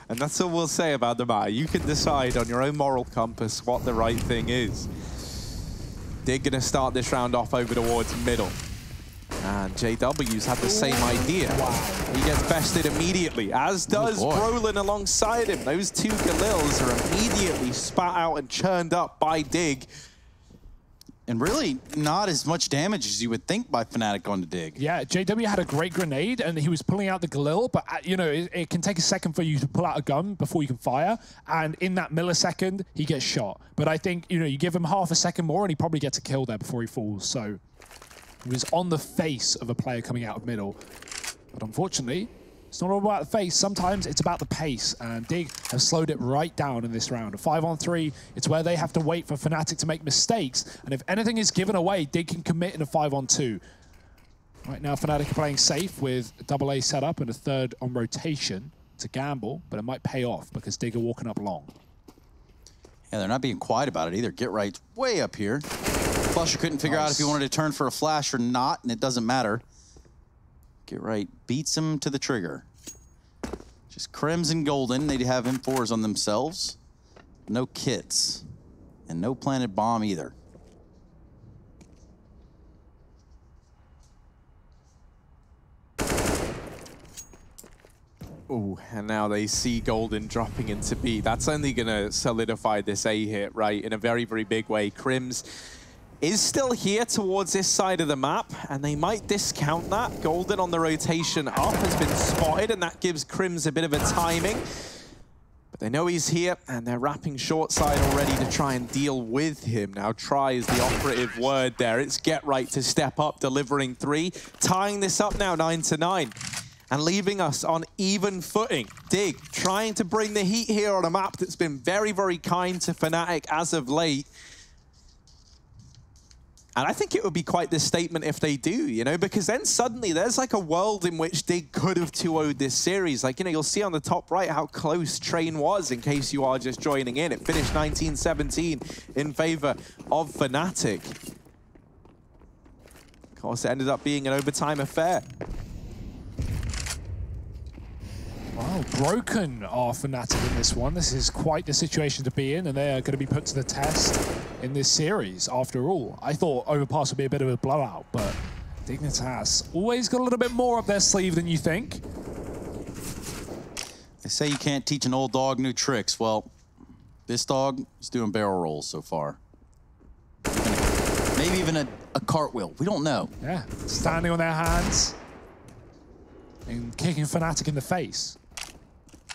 And that's all we'll say about the matter. You can decide on your own moral compass what the right thing is. They're going to start this round off over towards middle. And JW's had the same idea. Wow. He gets bested immediately, as does Brolin alongside him. Those two Galils are immediately spat out and churned up by Dig. And really not as much damage as you would think by Fnatic on the Dig. Yeah, JW had a great grenade, and he was pulling out the Galil, but you know, it can take a second for you to pull out a gun before you can fire, and in that millisecond, he gets shot. But I think, you know, you give him half a second more, and he probably gets a kill there before he falls. So he was on the face of a player coming out of middle. But unfortunately, it's not all about the face. Sometimes it's about the pace, and Dig have slowed it right down in this round. A 5-on-3, it's where they have to wait for Fnatic to make mistakes, and if anything is given away, Dig can commit in a 5-on-2. Right now, Fnatic are playing safe with a AA setup and a third on rotation. It's a gamble, but it might pay off because Dig are walking up long. Yeah, they're not being quiet about it either. Get Right's way up here. Flusher couldn't figure out if he wanted to turn for a flash or not, and it doesn't matter. Get Right beats him to the trigger. Just Crims and Golden. They have M4s on themselves. No kits. And no planted bomb either. Ooh, and now they see Golden dropping into B. That's only going to solidify this A hit, right, in a very, very big way. Crims is still here towards this side of the map, and they might discount that. Golden on the rotation up has been spotted, and that gives Crims a bit of a timing. But they know he's here, and they're wrapping short side already to try and deal with him. Now, try is the operative word there. It's Get Right to step up, delivering 3, tying this up now 9 to 9. And leaving us on even footing. Dig trying to bring the heat here on a map that's been very, very kind to Fnatic as of late. And I think it would be quite the statement if they do, you know, because then suddenly there's like a world in which Dig could have 2-0'd this series. Like, you know, you'll see on the top right how close Train was in case you are just joining in. It finished 19-17 in favor of Fnatic. Of course, it ended up being an overtime affair. Wow, broken are Fnatic in this one. This is quite the situation to be in, and they are going to be put to the test in this series, after all. I thought Overpass would be a bit of a blowout, but Dignitas always got a little bit more up their sleeve than you think. They say you can't teach an old dog new tricks. Well, this dog is doing barrel rolls so far. Maybe even a cartwheel. We don't know. Yeah, standing on their hands and kicking Fnatic in the face.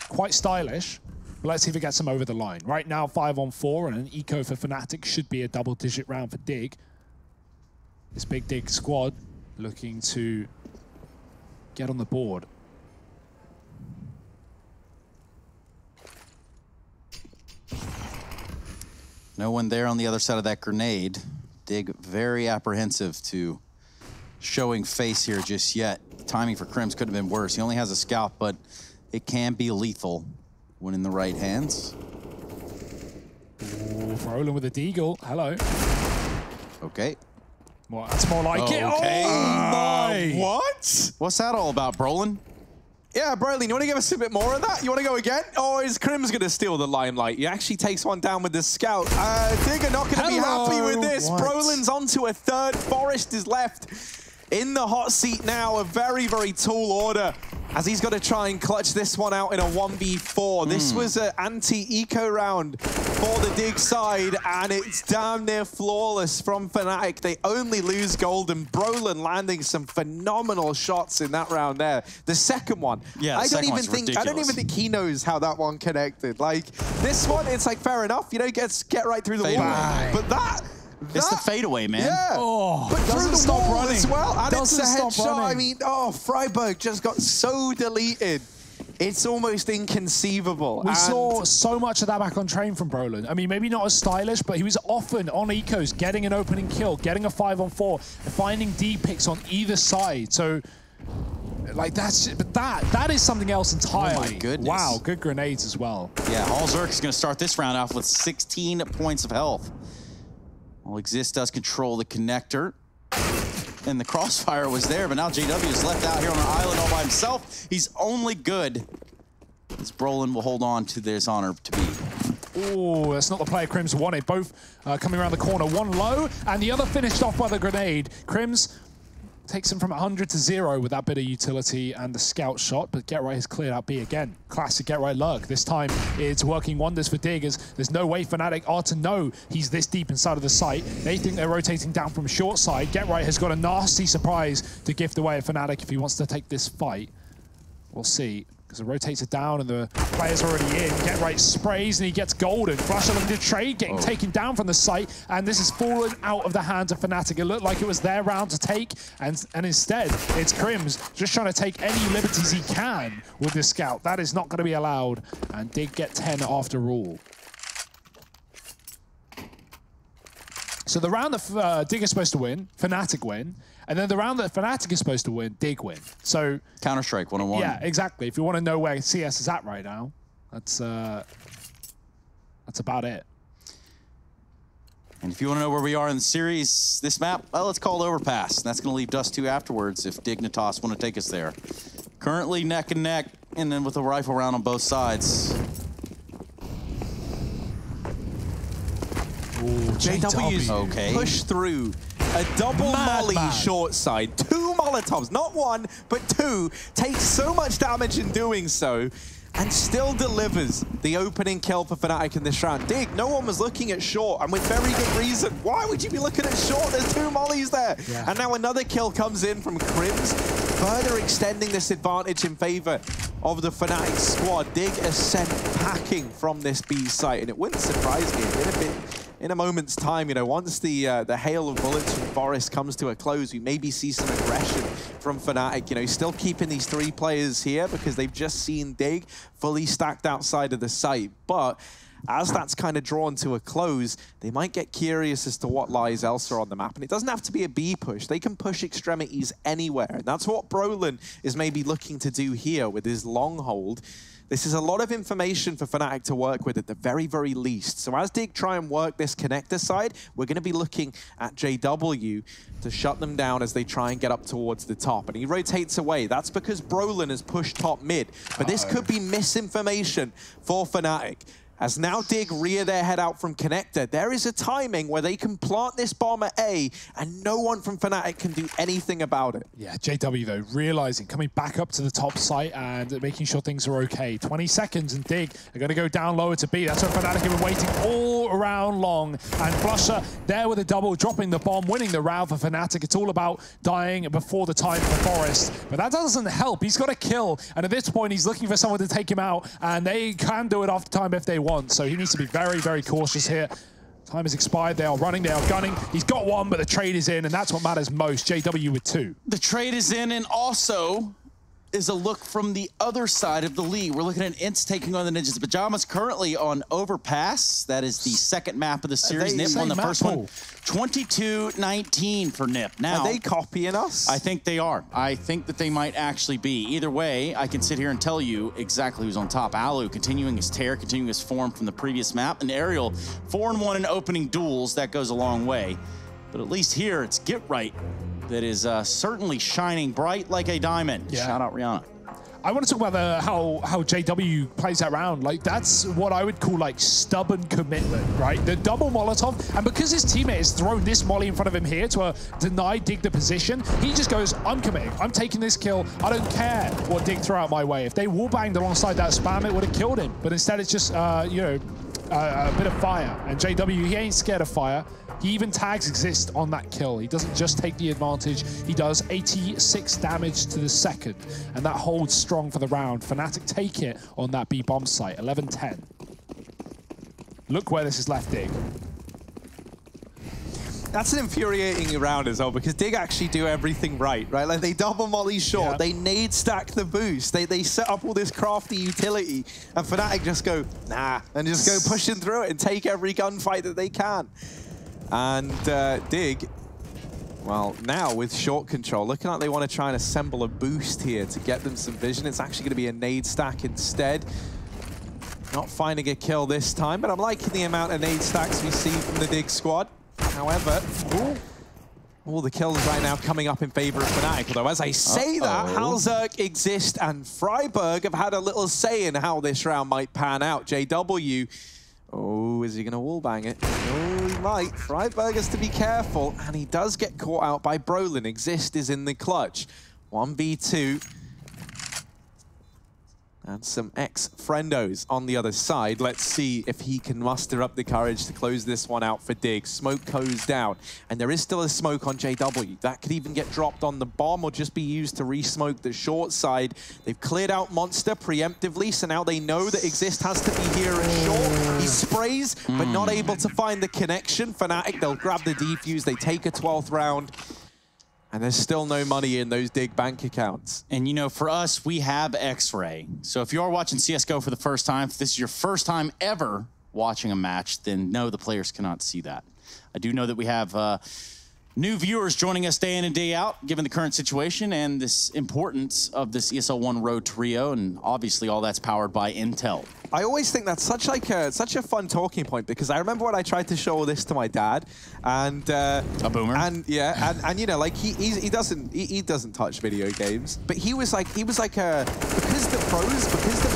Quite stylish, but let's see if it gets them over the line. Right now, 5-on-4, and an eco for Fnatic should be a double-digit round for Dig. This big Dig squad looking to get on the board. No one there on the other side of that grenade. Dig very apprehensive to showing face here just yet. The timing for Crims could have been worse. He only has a scalp, but it can be lethal when in the right hands. Ooh, Brolin with a deagle. Hello. Okay. Well, that's more like it. Okay. Oh, my. What? What's that all about, Brolin? Yeah, Brolin, you want to give us a bit more of that? You want to go again? Or is Crim's going to steal the limelight? He actually takes one down with the scout. Digger not going to be happy with this. What? Brolin's onto a third. Forest is left in the hot seat now. A very, very tall order as he's got to try and clutch this one out in a 1v4. This was an anti-eco round for the Dig side, and it's damn near flawless from Fnatic. They only lose gold, and Brolin landing some phenomenal shots in that round there. The second one, yeah, I don't even think he knows how that one connected. Like this one, it's like fair enough, you know, get right through the wall. But that. It's the fadeaway, man. Yeah, oh, but through the wall as well, and it's a headshot. I mean, oh, Freiburg just got so deleted. It's almost inconceivable. We saw so much of that back on train from Brolin. I mean, maybe not as stylish, but he was often on ecos, getting an opening kill, getting a 5-on-4, finding D picks on either side. So, like that is something else entirely. Oh my goodness. Wow, good grenades as well. Yeah, All Zerk is going to start this round off with 16 points of health. All Exist does control the connector. And the crossfire was there, but now JW is left out here on an island all by himself. He's only good as Brolin will hold on to this honor to be. Oh, that's not the player Crims wanted. Both coming around the corner. One low, and the other finished off by the grenade. Crims takes him from 100 to 0 with that bit of utility and the scout shot, but Get Right has cleared out B again. Classic Get Right luck. This time it's working wonders for Dig, as there's no way Fnatic are to know he's this deep inside of the site. They think they're rotating down from short side. Get Right has got a nasty surprise to gift away at Fnatic if he wants to take this fight. We'll see. Because it rotates it down and the player's already in. Get Right sprays and he gets golden. Flasher looking to trade, getting taken down from the site, and this has fallen out of the hands of Fnatic. It looked like it was their round to take, and instead it's Crims just trying to take any liberties he can with this scout. That is not going to be allowed, and Dig get 10 after all. So the round that Dig is supposed to win, Fnatic win. And then the round that Fnatic is supposed to win, Dig win. So Counter-Strike 101. Yeah, exactly. If you want to know where CS is at right now, that's about it. And if you want to know where we are in the series, this map, well, it's called Overpass. That's going to leave Dust 2 afterwards if Dignitas want to take us there. Currently neck and neck, and then with a rifle round on both sides. Ooh, JW's okay. push through a double molly short side. 2 Molotovs, not 1, but 2. Takes so much damage in doing so, and still delivers the opening kill for Fnatic in this round. Dig, no one was looking at short, and with very good reason. Why would you be looking at short? There's 2 mollies there. Yeah. And now another kill comes in from Crims, further extending this advantage in favor of the Fnatic squad. Dig is sent packing from this B site, and it wouldn't surprise me in a moment's time, you know, once the hail of bullets from Forest comes to a close, we maybe see some aggression from Fnatic. You know, still keeping these 3 players here because they've just seen Dig fully stacked outside of the site. But as that's kind of drawn to a close, they might get curious as to what lies elsewhere on the map. And it doesn't have to be a B push. They can push extremities anywhere. And that's what Brolin is maybe looking to do here with his long hold. This is a lot of information for Fnatic to work with at the very, very least. So as Dig try and work this connector side, we're going to be looking at JW to shut them down as they try and get up towards the top. And he rotates away. That's because Brolin has pushed top mid. But this could be misinformation for Fnatic. As now Dig rear their head out from connector, there is a timing where they can plant this bomb at A, and no one from Fnatic can do anything about it. Yeah, JW though, realizing, coming back up to the top site and making sure things are okay. 20 seconds and Dig are going to go down lower to B. That's what Fnatic have been waiting all around long. And Flusher there with a double, dropping the bomb, winning the round for Fnatic. It's all about dying before the time for Forest. But that doesn't help. He's got a kill. And at this point, he's looking for someone to take him out. And they can do it after time if they want. So he needs to be very, very cautious here. Time has expired. They are running. They are gunning. He's got 1, but the trade is in. And that's what matters most. JW with 2. The trade is in, and also is a look from the other side of the league. We're looking at Ints taking on the Ninjas Pajamas, currently on Overpass. That is the second map of the series. NIP won the first one. 22-19 for NIP. Now, are they copying us? I think they are. I think that they might actually be. Either way, I can sit here and tell you exactly who's on top. Alu continuing his tear, continuing his form from the previous map. And Ariel, 4-1 in opening duels. That goes a long way. But at least here, it's Get Right that is certainly shining bright like a diamond. Yeah. Shout out Rihanna. I want to talk about how JW plays that round. Like, that's what I would call like stubborn commitment, right? The double Molotov, and because his teammate has thrown this molly in front of him here to deny Dig the position, he just goes, I'm committing. I'm taking this kill. I don't care what Dig threw out my way. If they wallbanged alongside that spam, it would have killed him. But instead, it's just, you know, a bit of fire. And JW, he ain't scared of fire. He even tags Exist on that kill. He doesn't just take the advantage, he does 86 damage to the second, and that holds strong for the round. Fnatic take it on that B bomb site, 11-10. Look where this has left Dig. That's an infuriating round as well, because Dig actually do everything right? Like they double molly short, yeah. They nade stack the boost, they set up all this crafty utility, and Fnatic just go, nah, and just go pushing through it and take every gunfight that they can. And Dig, well, now with short control, looking like they want to try and assemble a boost here to get them some vision. It's actually going to be a nade stack instead. Not finding a kill this time, but I'm liking the amount of nade stacks we see from the Dig squad. However, all the kills right now coming up in favor of Fnatic. Although, as I say that, Halzerk, Exist, and Freiburg have had a little say in how this round might pan out. JW, oh, is he going to wallbang it? Oh, he might. Freiburg has to be careful, and he does get caught out by Brolin. Exist is in the clutch. 1v2. And some ex-friendos on the other side. Let's see if he can muster up the courage to close this one out for Dig. Smoke goes down, and there is still a smoke on JW. That could even get dropped on the bomb or just be used to re-smoke the short side. They've cleared out Monster preemptively, so now they know that Exist has to be here at short. He sprays, but not able to find the connection. Fnatic, they'll grab the defuse. They take a 12th round. And there's still no money in those Dig bank accounts. And you know, for us, we have X-Ray. So if you are watching CSGO for the first time, if this is your first time ever watching a match, then no, the players cannot see that. I do know that we have new viewers joining us day in and day out, given the current situation and this importance of this ESL 1 road to Rio, and obviously all that's powered by Intel. I always think that's such a fun talking point, because I remember when I tried to show this to my dad, and a boomer, and yeah, and you know, like he doesn't touch video games, but he was like because the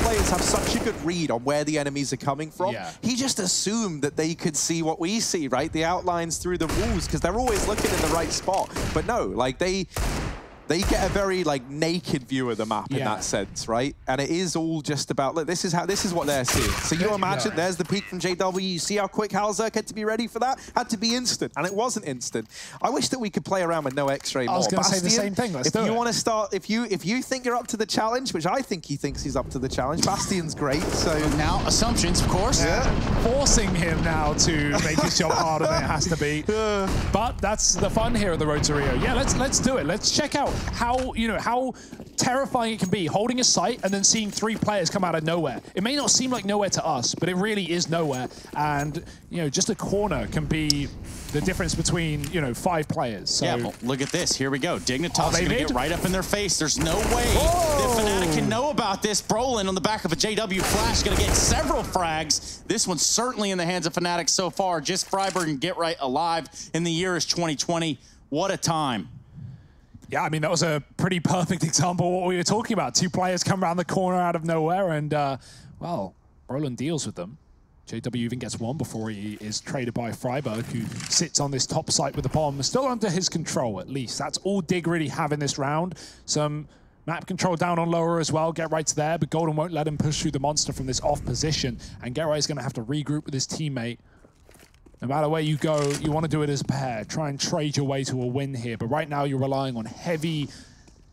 players have such a good read on where the enemies are coming from. Yeah. He just assumed that they could see what we see, right? The outlines through the walls, because they're always looking in the right spot. But no, like they get a very like naked view of the map in that sense, right? And it is all just about, look, this is what they're seeing. So you imagine there's the peak from JW. You see how quick Halzerk had to be ready for that? Had to be instant, and it wasn't instant. I wish that we could play around with no X-ray more. I was going to say the same thing. Let's do it. If you want to start, if you think you're up to the challenge, which I think he thinks he's up to the challenge, Bastion's great. So now assumptions, of course. Yeah. Forcing him now to make his job harder than it has to be. But that's the fun here at the Road to Rio. Yeah, let's do it. Let's check out how, you know, how terrifying it can be holding a site and then seeing 3 players come out of nowhere. It may not seem like nowhere to us, but it really is nowhere. And, you know, just a corner can be the difference between, you know, 5 players. So, yeah, well, look at this. Here we go. Dignitas is going to get right up in their face. There's no way that Fnatic can know about this. Brolin on the back of a JW flash is going to get several frags. This one's certainly in the hands of Fnatic so far. Just Freiburg and Get Right alive in the year is 2020. What a time. Yeah, I mean, that was a pretty perfect example of what we were talking about. 2 players come around the corner out of nowhere, and, well, Brolin deals with them. JW even gets one before he is traded by Freiburg, who sits on this top site with the bomb. Still under his control, at least. That's all Dig really have in this round. Some map control down on lower as well. Get Right's there, but Golden won't let him push through the monster from this off position, and Get Right's going to have to regroup with his teammate. No matter where you go, you want to do it as a pair. Try and trade your way to a win here. But right now, you're relying on heavy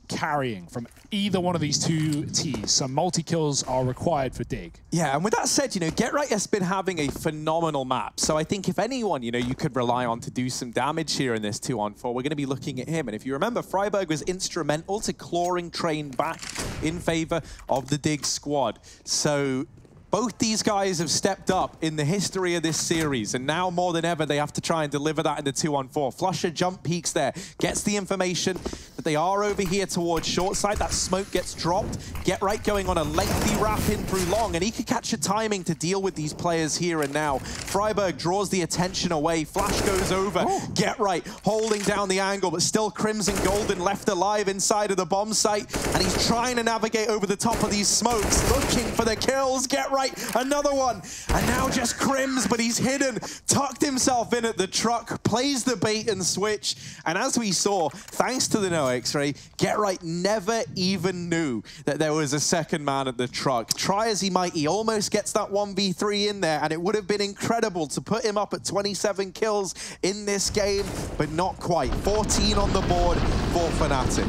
carrying from either one of these two Ts. Some multi-kills are required for Dig. Yeah, and with that said, you know, Get Right has been having a phenomenal map. So I think if anyone, you know, you could rely on to do some damage here in this 2-on-4, we're going to be looking at him. And if you remember, Freiburg was instrumental to clawing Train back in favor of the Dig squad. So both these guys have stepped up in the history of this series, and now more than ever, they have to try and deliver that in the 2-on-4. Flusher jump peeks there, gets the information that they are over here towards short side. That smoke gets dropped. Get Right going on a lengthy wrap in through long, and he could catch a timing to deal with these players here and now. Freiburg draws the attention away. Flash goes over. Ooh. Get Right holding down the angle, but still Crimson Golden left alive inside of the bomb site, and he's trying to navigate over the top of these smokes, looking for the kills. Get Right, another one, and now just Crims, but he's hidden, tucked himself in at the truck, plays the bait and switch, and as we saw, thanks to the no X-ray, Get Right never even knew that there was a second man at the truck. Try as he might, he almost gets that 1v3 in there, and it would have been incredible to put him up at 27 kills in this game, but not quite. 14 on the board for Fnatic.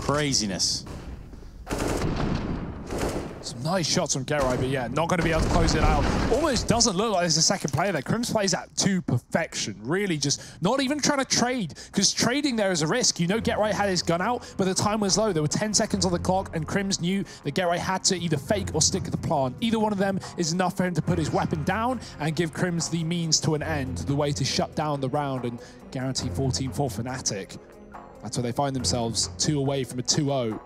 Craziness. Some nice shots from Get Right, but yeah, not going to be able to close it out. Almost doesn't look like there's a second player there. Crims plays that to perfection. Really just not even trying to trade, because trading there is a risk. You know Get Right had his gun out, but the time was low. There were 10 seconds on the clock, and Crims knew that Get Right had to either fake or stick at the plant. Either one of them is enough for him to put his weapon down and give Crims the means to an end, the way to shut down the round and guarantee 14 for Fnatic. That's where they find themselves 2 away from a 2-0.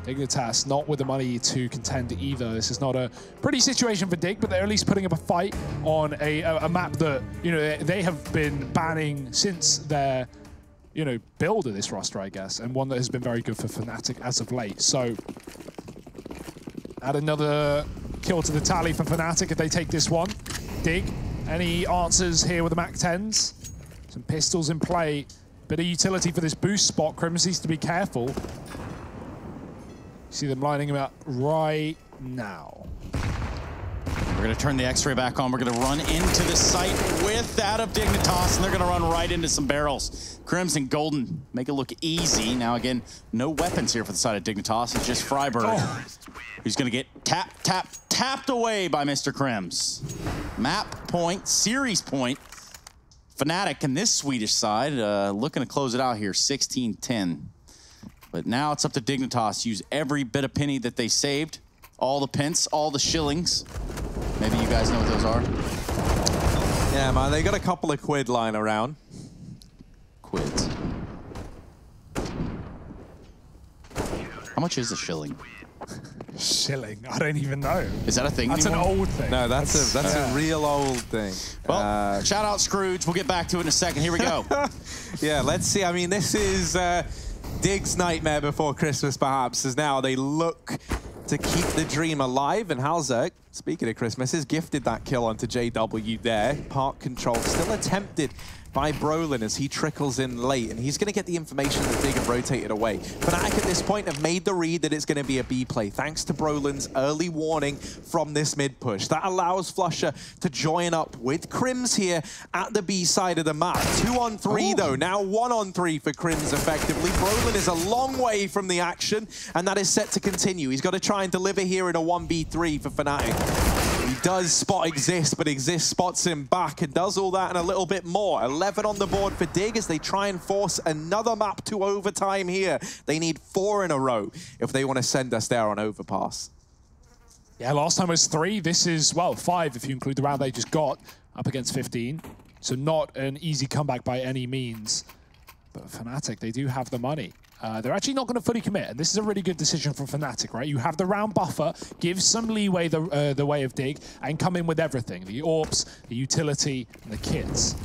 Dignitas not with the money to contend either. This is not a pretty situation for Dig, but they're at least putting up a fight on a map that, you know, they have been banning since their, you know, build of this roster, I guess, and one that has been very good for Fnatic as of late. So add another kill to the tally for Fnatic if they take this one. Dig, any answers here with the MAC-10s? Some pistols in play. Bit of utility for this boost spot. Crims needs to be careful. See them lining him up right now. We're going to turn the X-ray back on. We're going to run into the site with that of Dignitas, and they're going to run right into some barrels. Crimson Golden make it look easy. Now, again, no weapons here for the side of Dignitas. It's just Freiburg, who's going to get tapped away by Mr. Crims. Map point, series point. Fnatic and this Swedish side looking to close it out here, 16-10. But now it's up to Dignitas to use every bit of penny that they saved, all the pence, all the shillings. Maybe you guys know what those are. Yeah, man, they got a couple of quid lying around. Quids. How much is a shilling? Shilling? I don't even know. Is that a thing That's anymore? an old thing. No, that's a real old thing. Well, shout out Scrooge. We'll get back to it in a second. Here we go. Yeah, let's see. I mean, this is Dig's nightmare before Christmas, perhaps, as now they look to keep the dream alive. And Halzerk, speaking of Christmas, has gifted that kill onto JW there. Park control still attempted by Brolin as he trickles in late, and he's going to get the information that Dig have rotated away. Fnatic at this point have made the read that it's going to be a B play, thanks to Brolin's early warning from this mid push. That allows Flusher to join up with Crims here at the B side of the map. 2-on-3 though, now 1-on-3 for Crims effectively. Brolin is a long way from the action, and that is set to continue. He's got to try and deliver here in a 1v3 for Fnatic. He does spot Exist, but Exist spots him back and does all that and a little bit more. 11 on the board for Dig as they try and force another map to overtime here. They need 4 in a row if they want to send us there on Overpass. Yeah, last time was 3. This is, well, 5 if you include the round they just got, up against 15. So not an easy comeback by any means. But Fnatic, they do have the money. They're actually not going to fully commit, and this is a really good decision from Fnatic, right? You have the round buffer, give some leeway the way of Dig, and come in with everything. The AWPs, the utility, and the kits.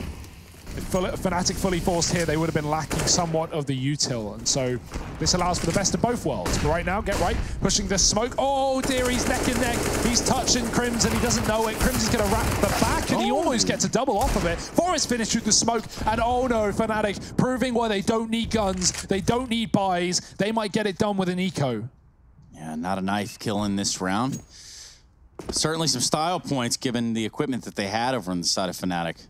If Fnatic fully forced here, they would have been lacking somewhat of the util, and so this allows for the best of both worlds. But right now, Get Right, pushing the smoke. Oh dear, he's neck and neck. He's touching Crims, and he doesn't know it. Crims is going to wrap the back, and he almost gets a double off of it. Forrest finished with the smoke, and oh no, Fnatic proving why they don't need guns, they don't need buys, they might get it done with an eco. Yeah, not a knife kill in this round. Certainly some style points given the equipment that they had over on the side of Fnatic.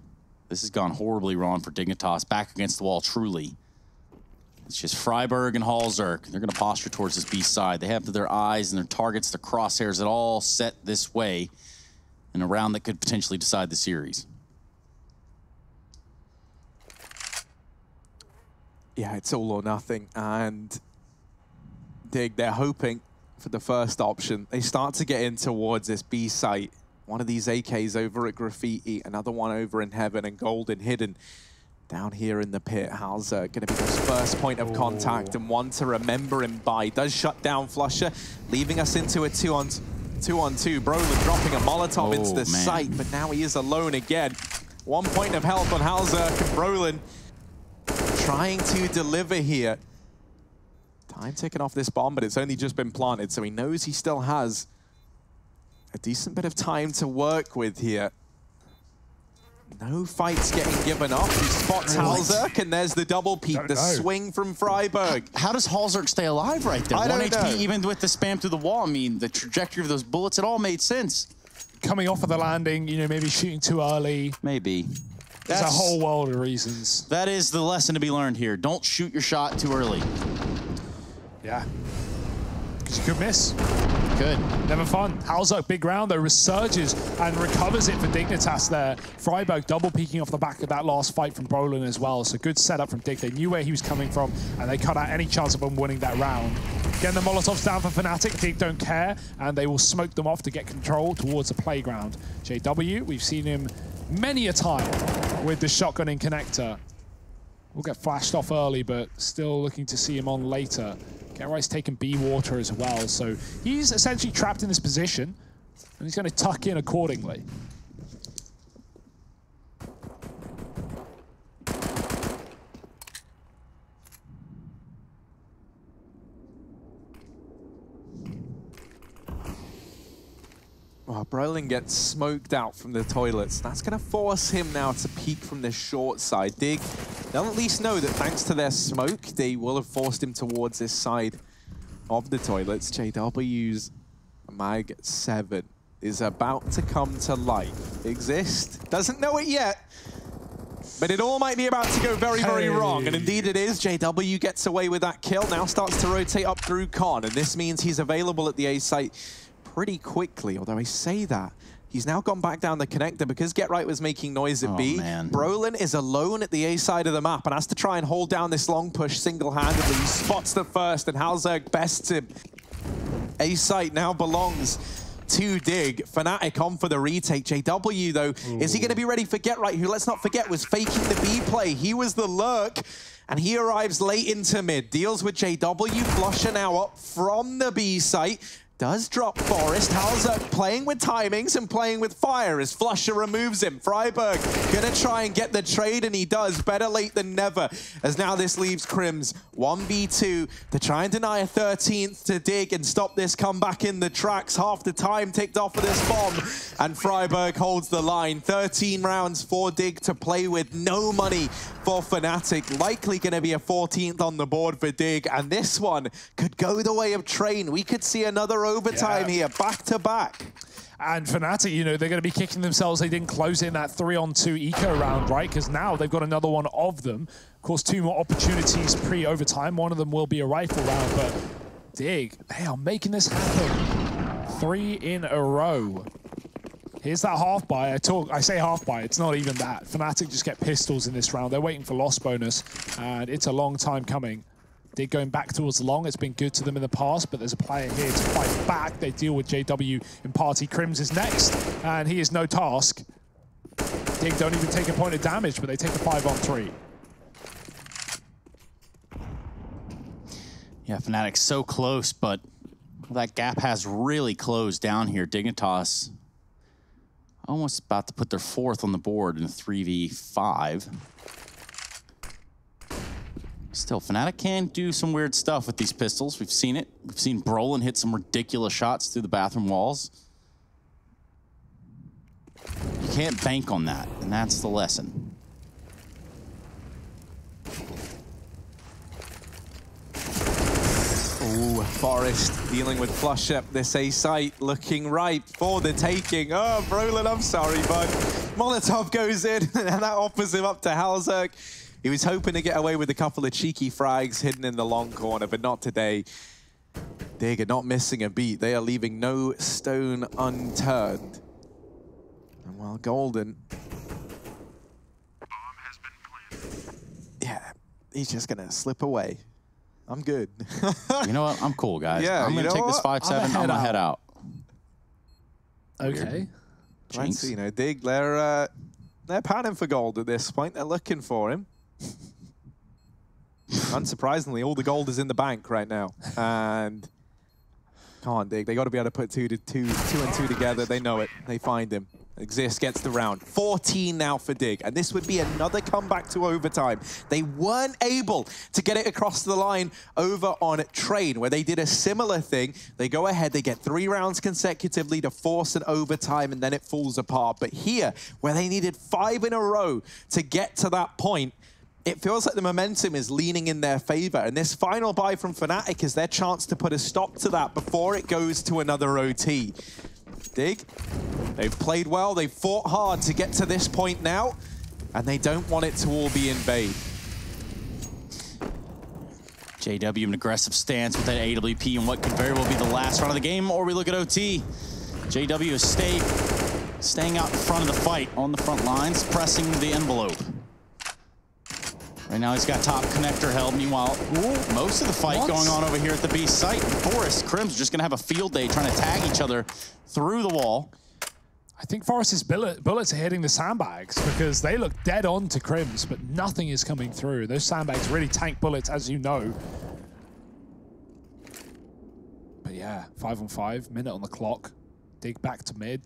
This has gone horribly wrong for Dignitas, back against the wall, truly. It's just Freiburg and Halzerk. They're going to posture towards this B side. They have their eyes and their targets, their crosshairs, it all set this way in a round that could potentially decide the series. Yeah, it's all or nothing. And Dig, they're hoping for the first option. They start to get in towards this B site. One of these AKs over at Graffiti, another one over in Heaven, and Golden hidden down here in the pit. How's going to be his first point of contact and one to remember him by. Does shut down Flusher, leaving us into a 2-on-2. Brolin dropping a Molotov into the site, but now he is alone again. 1 point of health on Halzerk, and Brolin trying to deliver here. Time ticking off this bomb, but it's only just been planted, so he knows he still has a decent bit of time to work with here. No fights getting given up. He spots Halzerk, and there's the double peek, the swing from Freiburg. How does Halzerk stay alive right there? 1 HP even with the spam through the wall. I mean, the trajectory of those bullets, it all made sense. Coming off of the landing, you know, maybe shooting too early. Maybe. There's a whole world of reasons. That is the lesson to be learned here. Don't shoot your shot too early. Yeah. Because you could miss. Good. Never fun. Halzerk, big round, though, resurges and recovers it for Dignitas there. Freiburg double peeking off the back of that last fight from Brolin as well. So good setup from Dig. They knew where he was coming from, and they cut out any chance of him winning that round. Getting the Molotovs down for Fnatic. Dig don't care, and they will smoke them off to get control towards the playground. JW, we've seen him many a time with the shotgun in connector. We'll get flashed off early, but still looking to see him on later. Geright's taking B water as well, so he's essentially trapped in this position, and he's going to tuck in accordingly. Well, Brolin gets smoked out from the toilets. That's going to force him now to peek from the short side. Dig, they'll at least know that thanks to their smoke, they will have forced him towards this side of the toilets. JW's Mag 7 is about to come to life. Exist, doesn't know it yet, but it all might be about to go very, very wrong. And indeed it is. JW gets away with that kill, now starts to rotate up through Con, and this means he's available at the A site pretty quickly, although I say that. He's now gone back down the connector because GetRight was making noise at B. Brolin is alone at the A side of the map and has to try and hold down this long push single-handedly. He spots the first, and Halzerk bests him. A site now belongs to Dig. Fnatic on for the retake. JW, though, is he going to be ready for GetRight, who, let's not forget, was faking the B play. He was the lurk, and he arrives late into mid. Deals with JW. Flusher now up from the B site. Does drop Forest. Halzerk playing with timings and playing with fire as Flusher removes him. Freiburg gonna try and get the trade, and he does. Better late than never, as now this leaves Crims 1v2 to try and deny a 13th to Dig and stop this comeback in the tracks. Half the time ticked off of this bomb, and Freiburg holds the line. 13 rounds for Dig to play with. No money for Fnatic. Likely gonna be a 14th on the board for Dig, and this one could go the way of Train. We could see another overtime here, back to back. And Fnatic, you know, they're going to be kicking themselves they didn't close in that 3-on-2 eco round, right? Because now they've got another one of them. Of course, 2 more opportunities pre-overtime. One of them will be a rifle round, but Dig, they are making this happen. 3 in a row. Here's that half buy. I say half buy, it's not even that. Fnatic just get pistols in this round. They're waiting for loss bonus, and it's a long time coming. Dig going back towards long. It's been good to them in the past, but there's a player here to fight back. They deal with JW in party. Crims is next, and he is no task. Dig don't even take a point of damage, but they take a 5-on-3. Yeah, Fnatic's so close, but that gap has really closed down here. Dignitas almost about to put their 4th on the board in a 3v5. Still, Fnatic can do some weird stuff with these pistols. We've seen it. We've seen Brolin hit some ridiculous shots through the bathroom walls. You can't bank on that, and that's the lesson. Ooh, Forest dealing with Flusher. This A site looking ripe for the taking. Oh, Brolin, I'm sorry, bud. Molotov goes in, and that offers him up to Halzerk. He was hoping to get away with a couple of cheeky frags hidden in the long corner, but not today. Dig are not missing a beat. They are leaving no stone unturned. And while Golden... yeah, he's just going to slip away. I'm good. You know what? I'm cool, guys. Yeah, I'm going to take this 5-7. I'm going to head out. Okay. Jinx. You know, Dig, they're panning for gold at this point. They're looking for him. Unsurprisingly, all the gold is in the bank right now. And come on, Dig. They got to be able to put two and two together. They know it. They find him. Exist gets the round. 14 now for Dig. And this would be another comeback to overtime. They weren't able to get it across the line over on Train, where they did a similar thing. They go ahead, they get 3 rounds consecutively to force an overtime, and then it falls apart. But here, where they needed 5 in a row to get to that point, it feels like the momentum is leaning in their favor. And this final buy from Fnatic is their chance to put a stop to that before it goes to another OT. Dig, they've played well, they've fought hard to get to this point now, and they don't want it to all be in vain. JW an aggressive stance with that AWP and what could very well be the last round of the game, or we look at OT. JW is staying out in front of the fight, on the front lines, pressing the envelope. Right now he's got top connector held. Meanwhile, most of the fight going on over here at the B site. Forest, Crims are just going to have a field day trying to tag each other through the wall. I think Forest's bullets are hitting the sandbags because they look dead on to Crims, but nothing is coming through. Those sandbags really tank bullets, as you know. But yeah, 5 on 5, minute on the clock. Dig back to mid.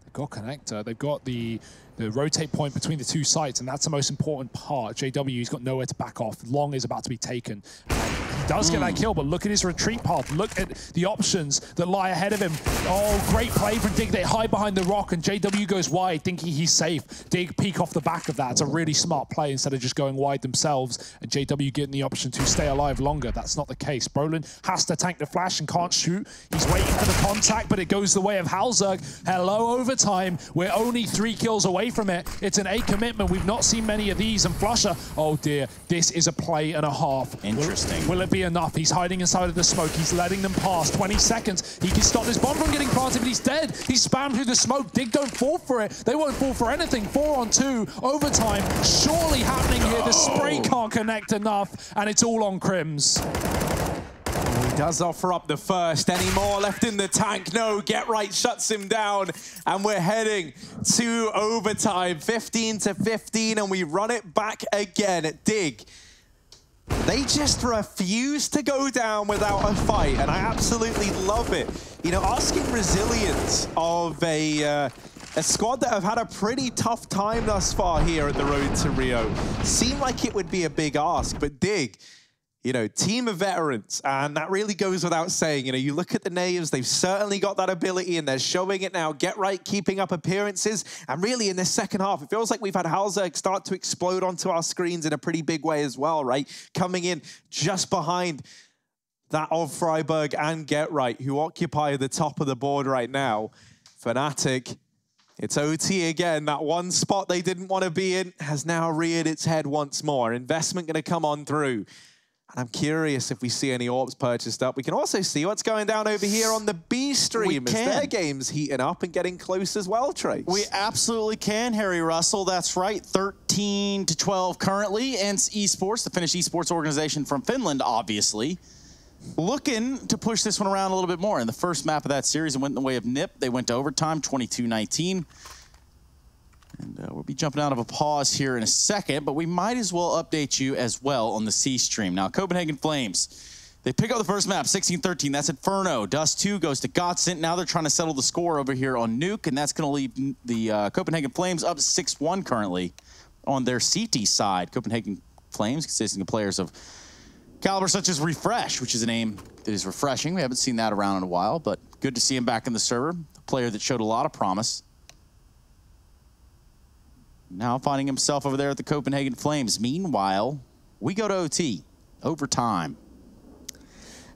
They've got connector. They've got the rotate point between the two sites, and that's the most important part. JW's got nowhere to back off. Long is about to be taken. He does get that kill, but look at his retreat path. Look at the options that lie ahead of him. Oh, great play from Dig. They hide behind the rock, and JW goes wide, thinking he's safe. Dig peek off the back of that. It's a really smart play instead of just going wide themselves, and JW getting the option to stay alive longer. That's not the case. Brolin has to tank the flash and can't shoot. He's waiting for the contact, but it goes the way of Halzerg. Hello, overtime. We're only 3 kills away from it. It's an A commitment. We've not seen many of these, and Flusher, oh dear, this is a play and a half. Interesting. Will it be enough? He's hiding inside of the smoke. He's letting them pass. 20 seconds. He can stop this bomb from getting planted, but he's dead. He's spammed through the smoke. Dig don't fall for it. They won't fall for anything. 4 on 2. Overtime surely happening here. The spray can't connect enough, and it's all on Crims. He does offer up the first. Any more left in the tank? No, Get Right shuts him down, and we're heading to overtime. 15-15, and we run it back again at Dig. They just refuse to go down without a fight, and I absolutely love it. You know, asking resilience of a squad that have had a pretty tough time thus far here at the road to Rio seemed like it would be a big ask, but Dig, you know, team of veterans, and that really goes without saying. You know, you look at the names, they've certainly got that ability, and they're showing it now. Get Right, keeping up appearances, and really in this second half, it feels like we've had Halzerg start to explode onto our screens in a pretty big way as well, right? Coming in just behind that of Freiburg and Get Right, who occupy the top of the board right now. Fnatic, it's OT again. That one spot they didn't want to be in has now reared its head once more. Investment going to come on through. And I'm curious if we see any orbs purchased up. We can also see what's going down over here on the B stream as their game's heating up and getting close as well, Trace. We absolutely can, Harry Russell. That's right, 13-12 currently. And esports, the Finnish esports organization from Finland, obviously, looking to push this one around a little bit more. In the first map of that series, it went in the way of NIP. They went to overtime, 22-19. And we'll be jumping out of a pause here in a second, but we might as well update you as well on the C stream. Now, Copenhagen Flames, they pick up the first map, 16-13. That's Inferno. Dust 2 goes to Godsent. Now they're trying to settle the score over here on Nuke, and that's going to leave the Copenhagen Flames up 6-1 currently on their CT side. Copenhagen Flames consisting of players of caliber such as Refresh, which is a name that is refreshing. We haven't seen that around in a while, but good to see him back in the server. A player that showed a lot of promise. Now finding himself over there at the Copenhagen Flames. Meanwhile, we go to OT, overtime.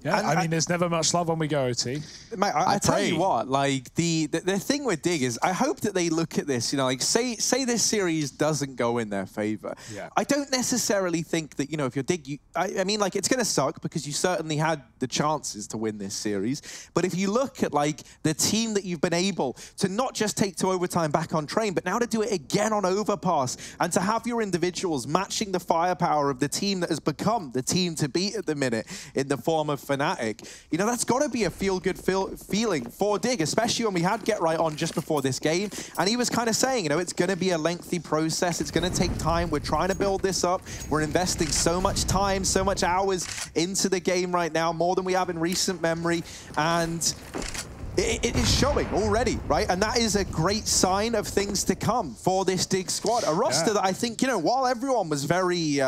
Yeah, I mean, there's never much love when we go OT. Mate, I tell you what, like the thing with Dig is, I hope that they look at this. You know, like say this series doesn't go in their favor. Yeah. I don't necessarily think that, you know, if you're Dig, I mean, like, it's gonna suck because you certainly had the chances to win this series. But if you look at like the team that you've been able to not just take to overtime back on Train, but now to do it again on Overpass, and to have your individuals matching the firepower of the team that has become the team to beat at the minute in the form of Fnatic, you know, that's got to be a feel-good feeling for Dig, especially when we had Get Right on just before this game. And he was kind of saying, you know, it's going to be a lengthy process. It's going to take time. We're trying to build this up. We're investing so much time, so much hours into the game right now, more than we have in recent memory. And it is showing already, right? And that is a great sign of things to come for this Dig squad. A roster that I think, you know, while everyone was very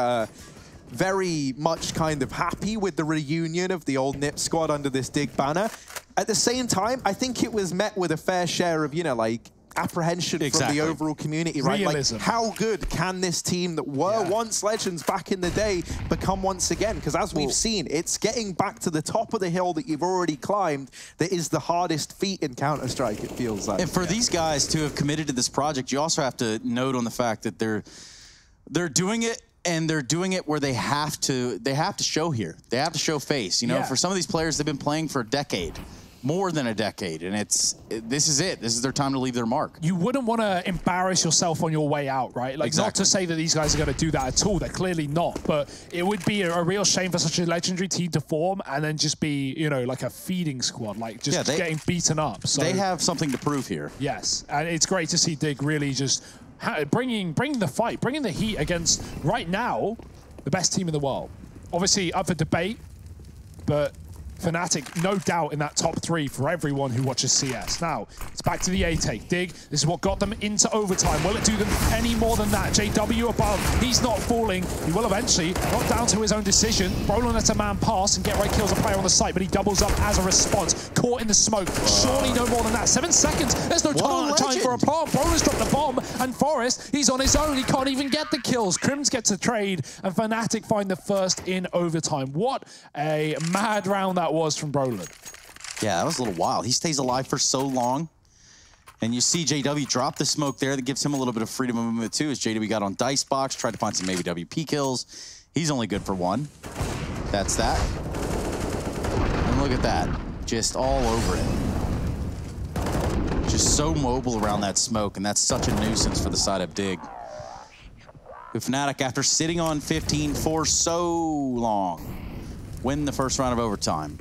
much kind of happy with the reunion of the old NIP squad under this Dig banner, at the same time, I think it was met with a fair share of, you know, like, apprehension from the overall community, right? Realism. Like, how good can this team that were once legends back in the day become once again? Because as we've seen, it's getting back to the top of the hill that you've already climbed that is the hardest feat in Counter-Strike, it feels like. And for these guys to have committed to this project, you also have to note on the fact that they're doing it, and they're doing it where they have to show here. They have to show face. You know, for some of these players, they've been playing for a decade, more than a decade, and this is it. This is their time to leave their mark. You wouldn't want to embarrass yourself on your way out, right? Like, not to say that these guys are going to do that at all. They're clearly not, but it would be a real shame for such a legendary team to form and then just be, you know, like a feeding squad, like just getting beaten up. So they have something to prove here. Yes, and it's great to see Dig really just bringing the fight, bringing the heat against, right now, the best team in the world. Obviously up for debate, but Fnatic, no doubt, in that top 3 for everyone who watches CS. Now, it's back to the A take. Dig, this is what got them into overtime. Will it do them any more than that? JW above, he's not falling. He will eventually, not down to his own decision. Brolin lets a man pass and Get Right kills a player on the site, but he doubles up as a response. Caught in the smoke, surely no more than that. 7 seconds, there's no time for a plant. Brolin's dropped the bomb, and Forest, he's on his own. He can't even get the kills. Crims gets a trade, and Fnatic find the first in overtime. What a mad round that was from Brolin. Yeah, that was a little wild. He stays alive for so long. And you see JW drop the smoke there. That gives him a little bit of freedom of movement too, as JW got on dice box, tried to find some maybe WP kills. He's only good for 1. That's that. And look at that. Just all over it. Just so mobile around that smoke, and that's such a nuisance for the side of Dig. Fnatic, after sitting on 15 for so long, win the first round of overtime.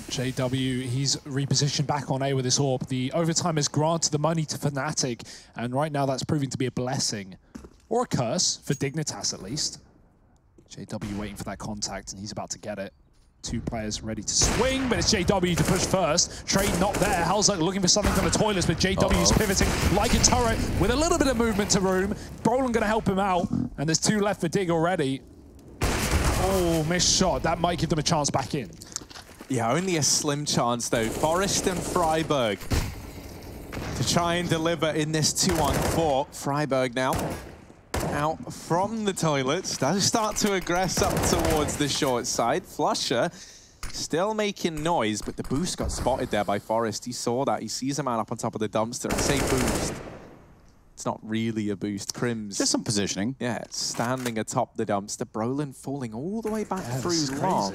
JW, he's repositioned back on A with this AWP. The overtime has granted the money to Fnatic, and right now that's proving to be a blessing. Or a curse, for Dignitas at least. JW waiting for that contact, and he's about to get it. 2 players ready to swing, but it's JW to push first. Trade not there. Hell's looking for something from the toilets, but JW's pivoting like a turret with a little bit of movement to room. Brolin gonna help him out, and there's 2 left for Dig already. Oh, missed shot. That might give them a chance back in. Yeah, only a slim chance though. Forest and Freiburg to try and deliver in this 2-on-4. Freiburg now out from the toilets. Does start to aggress up towards the short side. Flusher still making noise, but the boost got spotted there by Forest. He saw that. He sees a man up on top of the dumpster. I say boost. It's not really a boost. Crims. Just some positioning. Yeah, standing atop the dumpster. Brolin falling all the way back through long.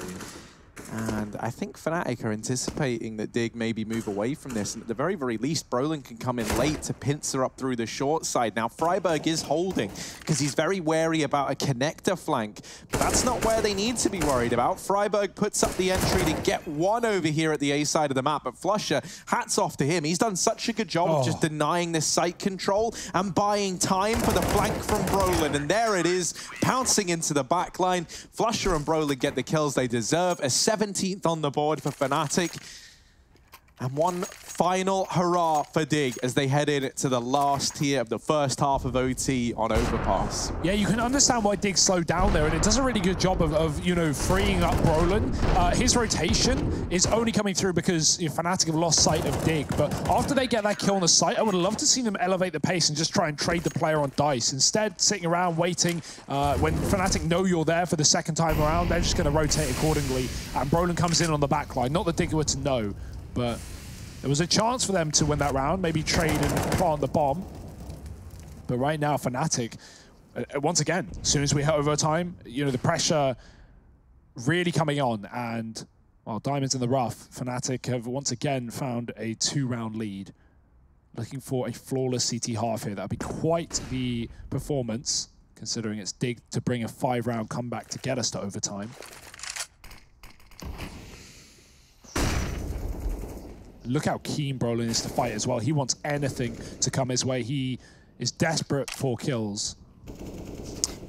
And I think Fnatic are anticipating that Dig maybe move away from this. And at the very, very least, Brolin can come in late to pincer up through the short side. Now, Freiburg is holding because he's very wary about a connector flank. But that's not where they need to be worried about. Freiburg puts up the entry to get 1 over here at the A side of the map. But Flusher, hats off to him. He's done such a good job of just denying this site control and buying time for the flank from Brolin. And there it is, pouncing into the back line. Flusher and Brolin get the kills they deserve. A 17th on the board for Fnatic. And one final hurrah for Dig as they head in to the last tier of the first half of OT on Overpass. Yeah, you can understand why Dig slowed down there, and it does a really good job of you know, freeing up Brolin. His rotation is only coming through because Fnatic have lost sight of Dig, but after they get that kill on the site, I would love to see them elevate the pace and just try and trade the player on dice. Instead, sitting around waiting, when Fnatic know you're there for the second time around, they're just going to rotate accordingly, and Brolin comes in on the back line. Not that Dig were to know, but there was a chance for them to win that round, maybe trade and plant the bomb. But right now, Fnatic, once again, as soon as we hit overtime, you know, the pressure really coming on. And, well, diamonds in the rough. Fnatic have once again found a 2-round lead. Looking for a flawless CT half here. That would be quite the performance, considering it's Dig to bring a 5-round comeback to get us to overtime. Look how keen Brolin is to fight as well. He wants anything to come his way. He is desperate for kills.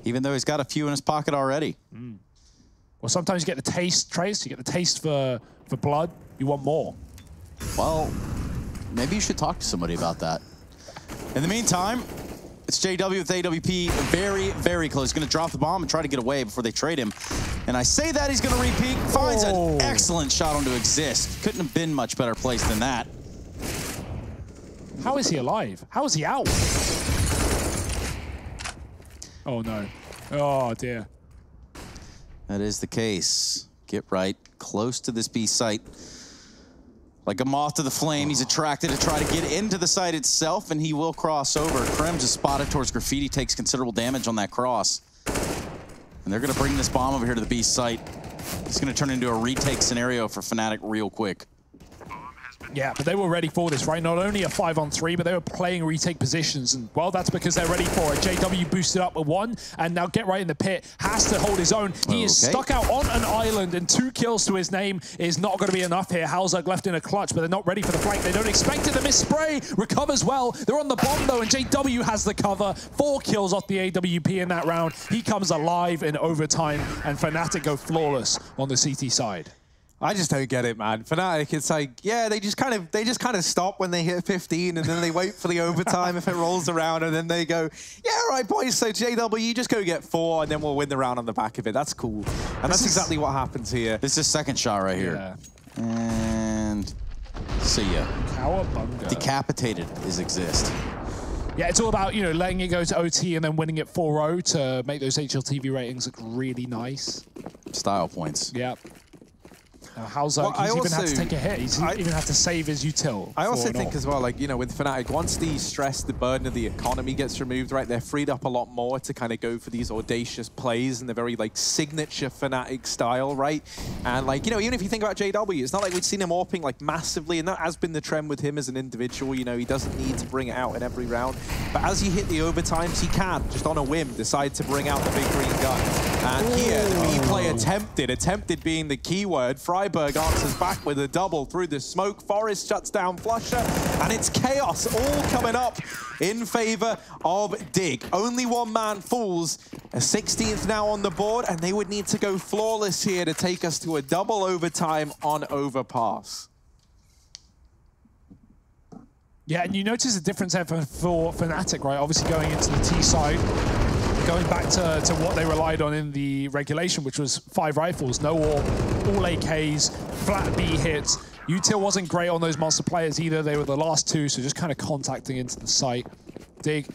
Even though he's got a few in his pocket already. Well, sometimes you get the taste, Trace. You get the taste for blood. You want more. Well, maybe you should talk to somebody about that. In the meantime, it's JW with AWP very, very close. He's going to drop the bomb and try to get away before they trade him. And I say that he's going to repeat. Finds an excellent shot onto Exist. Couldn't have been much better placed than that. How is he alive? How is he out? Oh, no. Oh, dear. That is the case. Get right close to this B site. Like a moth to the flame, he's attracted to try to get into the site itself, and he will cross over. Krems is spotted towards Graffiti, takes considerable damage on that cross. And they're going to bring this bomb over here to the B site. It's going to turn into a retake scenario for Fnatic real quick. Yeah, but they were ready for this, right? Not only a 5-on-3, but they were playing retake positions. And, well, that's because they're ready for it. JW boosted up with 1, and now Get Right in the pit has to hold his own. He is stuck out on an island, and 2 kills to his name is not going to be enough here. Halzak left in a clutch, but they're not ready for the flank. They don't expect it. The miss spray recovers well. They're on the bomb, though, and JW has the cover. 4 kills off the AWP in that round. He comes alive in overtime, and Fnatic go flawless on the CT side. I just don't get it, man. Fnatic, it's like, yeah, they just kind of stop when they hit 15, and then they wait for the overtime if it rolls around, and then they go, yeah, all right, boys, so JW, you just go get 4, and then we'll win the round on the back of it. That's cool. And that's exactly what happens here. This is second shot right here. Yeah. And see ya. Cowabunga. Decapitated is Exist. Yeah, it's all about, you know, letting it go to OT and then winning it 4-0 to make those HLTV ratings look really nice. Style points. Yeah. Halzak, he's even had to take a hit. He's even had to save his util. I also think as well, like, you know, with Fnatic, once the stress, the burden of the economy gets removed, right, they're freed up a lot more to kind of go for these audacious plays in the very, like, signature Fnatic style, right? And, like, you know, even if you think about JW, it's not like we've seen him AWPing, like, massively, and that has been the trend with him as an individual. You know, he doesn't need to bring it out in every round. But as you hit the overtimes, he can, just on a whim, decide to bring out the big green gun. And here, the B play attempted being the keyword. Freiburg answers back with a double through the smoke. Forest shuts down Flusher, and it's chaos all coming up in favor of Dig. Only one man falls, a 16th now on the board, and they would need to go flawless here to take us to a double overtime on Overpass. Yeah, and you notice the difference there for Fnatic, right? Obviously going into the T side, going back to what they relied on in the regulation, which was 5 rifles, no all AKs, flat B hits. Util wasn't great on those monster players either. They were the last 2, so just kind of contacting into the site. Dig,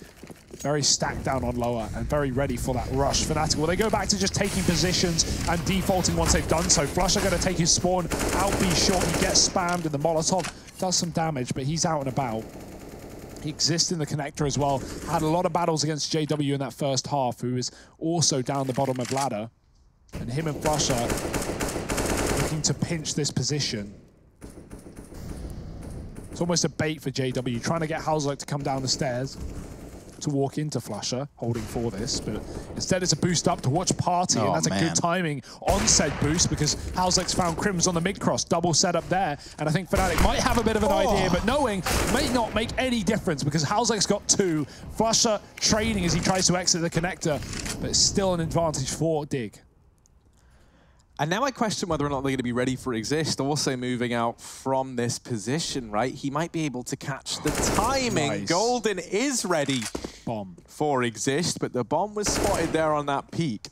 very stacked down on lower and very ready for that rush. Fnatic, well, they go back to just taking positions and defaulting once they've done so. Flusher going to take his spawn, out B short, he gets spammed, and the Molotov does some damage, but he's out and about. He exists in the connector as well. Had a lot of battles against JW in that first half, who is also down the bottom of ladder. And him and Flusher looking to pinch this position. It's almost a bait for JW, trying to get Halzak to come down the stairs to walk into Flusher, holding for this, but instead it's a boost up to watch Party, and that's a good timing on said boost because Halzak's found Crims on the mid-cross, double setup there, and I think Fnatic might have a bit of an idea, but knowing may not make any difference because Halzak's got 2, Flusher trading as he tries to exit the connector, but it's still an advantage for Dig. And now I question whether or not they're going to be ready for Exist, also moving out from this position, right? He might be able to catch the timing. Nice. Golden is ready for Exist, but the bomb was spotted there on that peak.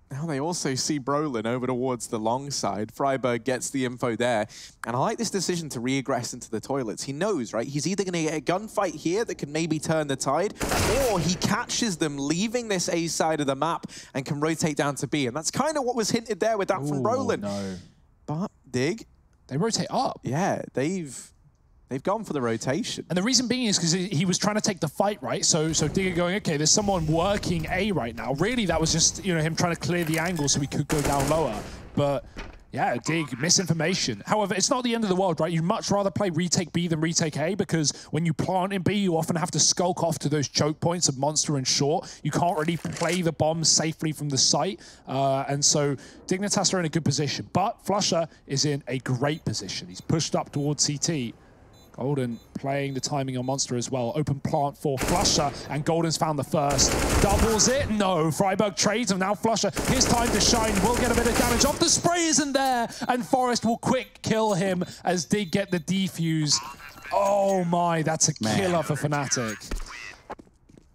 Now they also see Brolin over towards the long side. Freiburg gets the info there. And I like this decision to re-aggress into the toilets. He knows, right? He's either going to get a gunfight here that can maybe turn the tide, or he catches them leaving this A side of the map and can rotate down to B. And that's kind of what was hinted there with that from Brolin. No. But Dig. They rotate up. Yeah, they've gone for the rotation. And the reason being is because he was trying to take the fight, right? So Digger going, okay, there's someone working A right now. Really, that was just, you know, him trying to clear the angle so he could go down lower. But yeah, Dig, misinformation. However, it's not the end of the world, right? You'd much rather play retake B than retake A, because when you plant in B, you often have to skulk off to those choke points of Monster and Short. You can't really play the bomb safely from the site. And so Dignitas are in a good position. But Flusher is in a great position. He's pushed up towards CT. Golden playing the timing on Monster as well. Open plant for Flusher, and Golden's found the first. Doubles it? No. Freiburg trades, and now Flusher, his time to shine, will get a bit of damage off. The spray isn't there, and Forrest will quick kill him as Dig get the defuse. Oh my, that's a killer for Fnatic.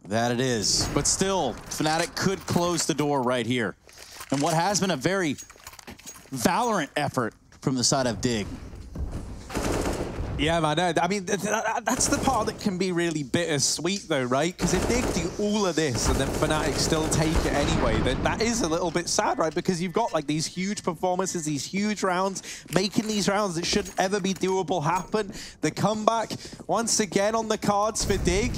That it is. But still, Fnatic could close the door right here. And what has been a very Valorant effort from the side of Dig. Yeah, man, I mean, that's the part that can be really bittersweet, though, right? Because if they do all of this and then Fnatic still take it anyway, then that is a little bit sad, right? Because you've got, like, these huge performances, these huge rounds, making these rounds that shouldn't ever be doable happen. The comeback, once again, on the cards for Dig.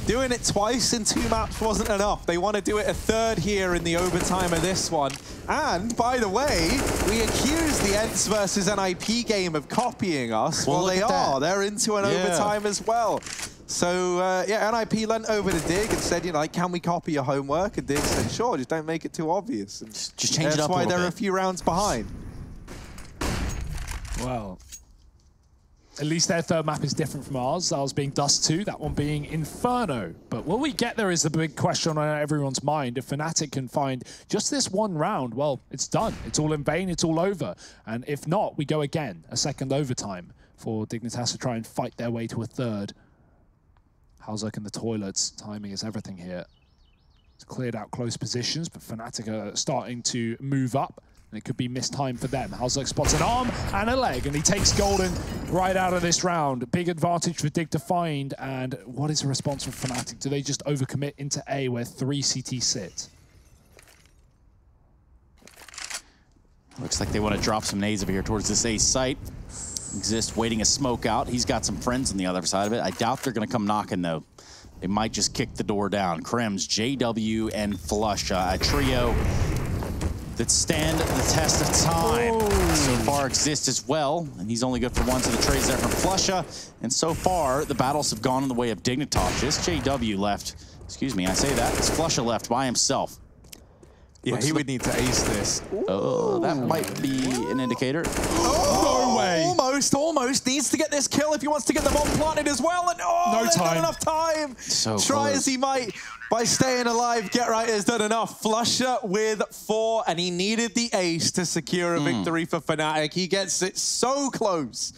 Doing it twice in 2 maps wasn't enough. They want to do it a third here in the overtime of this one. And, by the way, we accused the ENTS versus NIP game of copying us. Well, they are. They're into an overtime as well. So, yeah, NIP leant over to Dig and said, you know, like, can we copy your homework? And Dig said, sure, just don't make it too obvious. And just change it up a little bit. That's why they're a few rounds behind. Well, at least their third map is different from ours. Ours being Dust 2, that one being Inferno. But will we get there is the big question on everyone's mind. If Fnatic can find just this one round, well, it's done. It's all in vain, it's all over. And if not, we go again, a second overtime for Dignitas to try and fight their way to a third. Halzerk in the toilets, timing is everything here. It's cleared out close positions, but Fnatic are starting to move up. And it could be missed time for them. Halzerk spots an arm and a leg, and he takes Golden right out of this round. Big advantage for Dig to find, and what is the response from Fnatic? Do they just overcommit into A, where 3 CT sit? Looks like they want to drop some nades over here towards this A site. Exist waiting a smoke out. He's got some friends on the other side of it. I doubt they're going to come knocking, though. They might just kick the door down. Krems, JW, and Flush, a trio that stand the test of time. So far Exist as well, and he's only good for one, so the trades there from Flusha. And so far, the battles have gone in the way of Dignitas. Just JW left, excuse me, I say that, it's Flusha left by himself. Yeah, he would need to ace this. That might be an indicator. No way! Almost needs to get this kill if he wants to get the bomb planted as well. And no time. Not enough time. So Try close. as he might, by staying alive, Get Right has done enough. Flusher with 4, and he needed the ace to secure a victory for Fnatic. He gets it so close,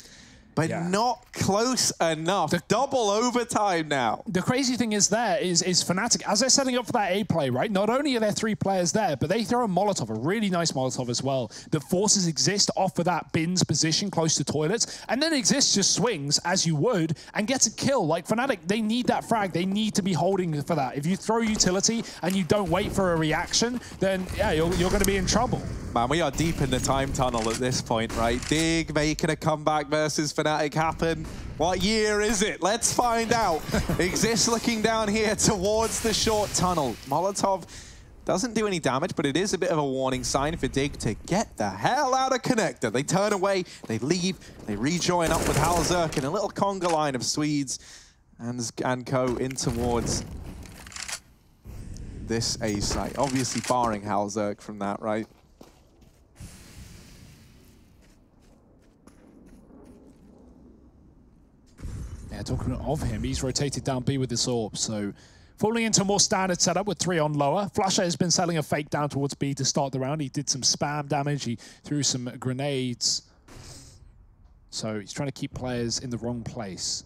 but not close enough. Double overtime now. The crazy thing is Fnatic, as they're setting up for that A play, right? Not only are there 3 players there, but they throw a Molotov, a really nice Molotov as well, that forces Exist off of that bins position close to toilets, and then Exist just swings, as you would, and gets a kill. Like, Fnatic, they need that frag. They need to be holding for that. If you throw utility and you don't wait for a reaction, then, yeah, you're going to be in trouble. Man, we are deep in the time tunnel at this point, right? Dig making a comeback versus Fnatic happen. What year is it? Let's find out. Exist looking down here towards the short tunnel. Molotov doesn't do any damage, but it is a bit of a warning sign for Dig to get the hell out of connector. They turn away, they leave, they rejoin up with Halzerk and a little conga line of Swedes and co in towards this A site. Obviously barring Halzerk from that, right? Yeah, talking of him, he's rotated down B with this AWP, so Falling into a more standard setup with 3 on lower. Flusher has been selling a fake down towards B to start the round. He did some spam damage. He threw some grenades. So he's trying to keep players in the wrong place.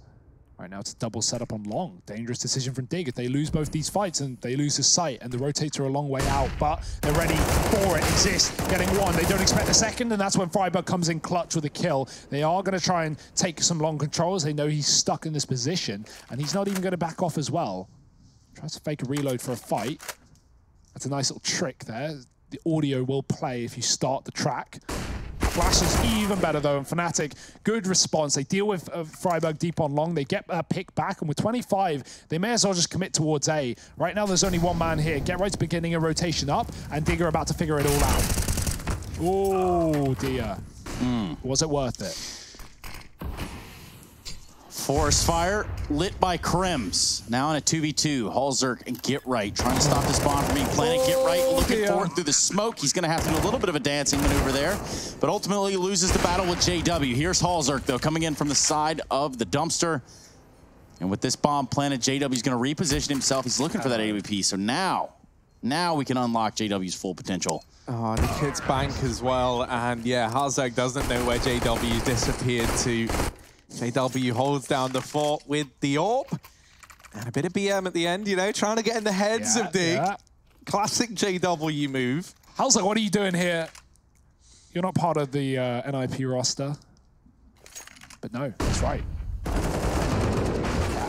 Right now it's a double setup on long. Dangerous decision from Dig. If they lose both these fights and they lose his sight and the rotates are a long way out, but they're ready for it. Exist, getting one. They don't expect the second, and that's when Freiburg comes in clutch with a kill. They are going to try and take some long controls. They know he's stuck in this position, and he's not even going to back off as well. Tries to fake a reload for a fight. That's a nice little trick there. The audio will play if you start the track. Flash is even better though, and Fnatic, good response. They deal with Freiburg deep on long. They get a pick back, and with 25, they may as well just commit towards A. Right now, there's only one man here. Get Right's beginning a rotation up, and Digger about to figure it all out. Oh dear. Was it worth it? Forest fire lit by Crims. Now in a 2v2. Halzerk and Get Right trying to stop this bomb from being planted. Get Right looking for it through the smoke. He's going to have to do a little bit of a dancing maneuver there, but ultimately loses the battle with JW. Here's Halzerk though, coming in from the side of the dumpster. And with this bomb planted, JW's going to reposition himself. He's looking for that AWP. So now we can unlock JW's full potential. Oh, the kid's bank as well. And yeah, Halzerk doesn't know where JW disappeared to. JW holds down the fort with the AWP. And a bit of BM at the end, you know, trying to get in the heads of Dig. Yeah. Classic JW move. Halzerk, what are you doing here? You're not part of the NIP roster. But no, that's right.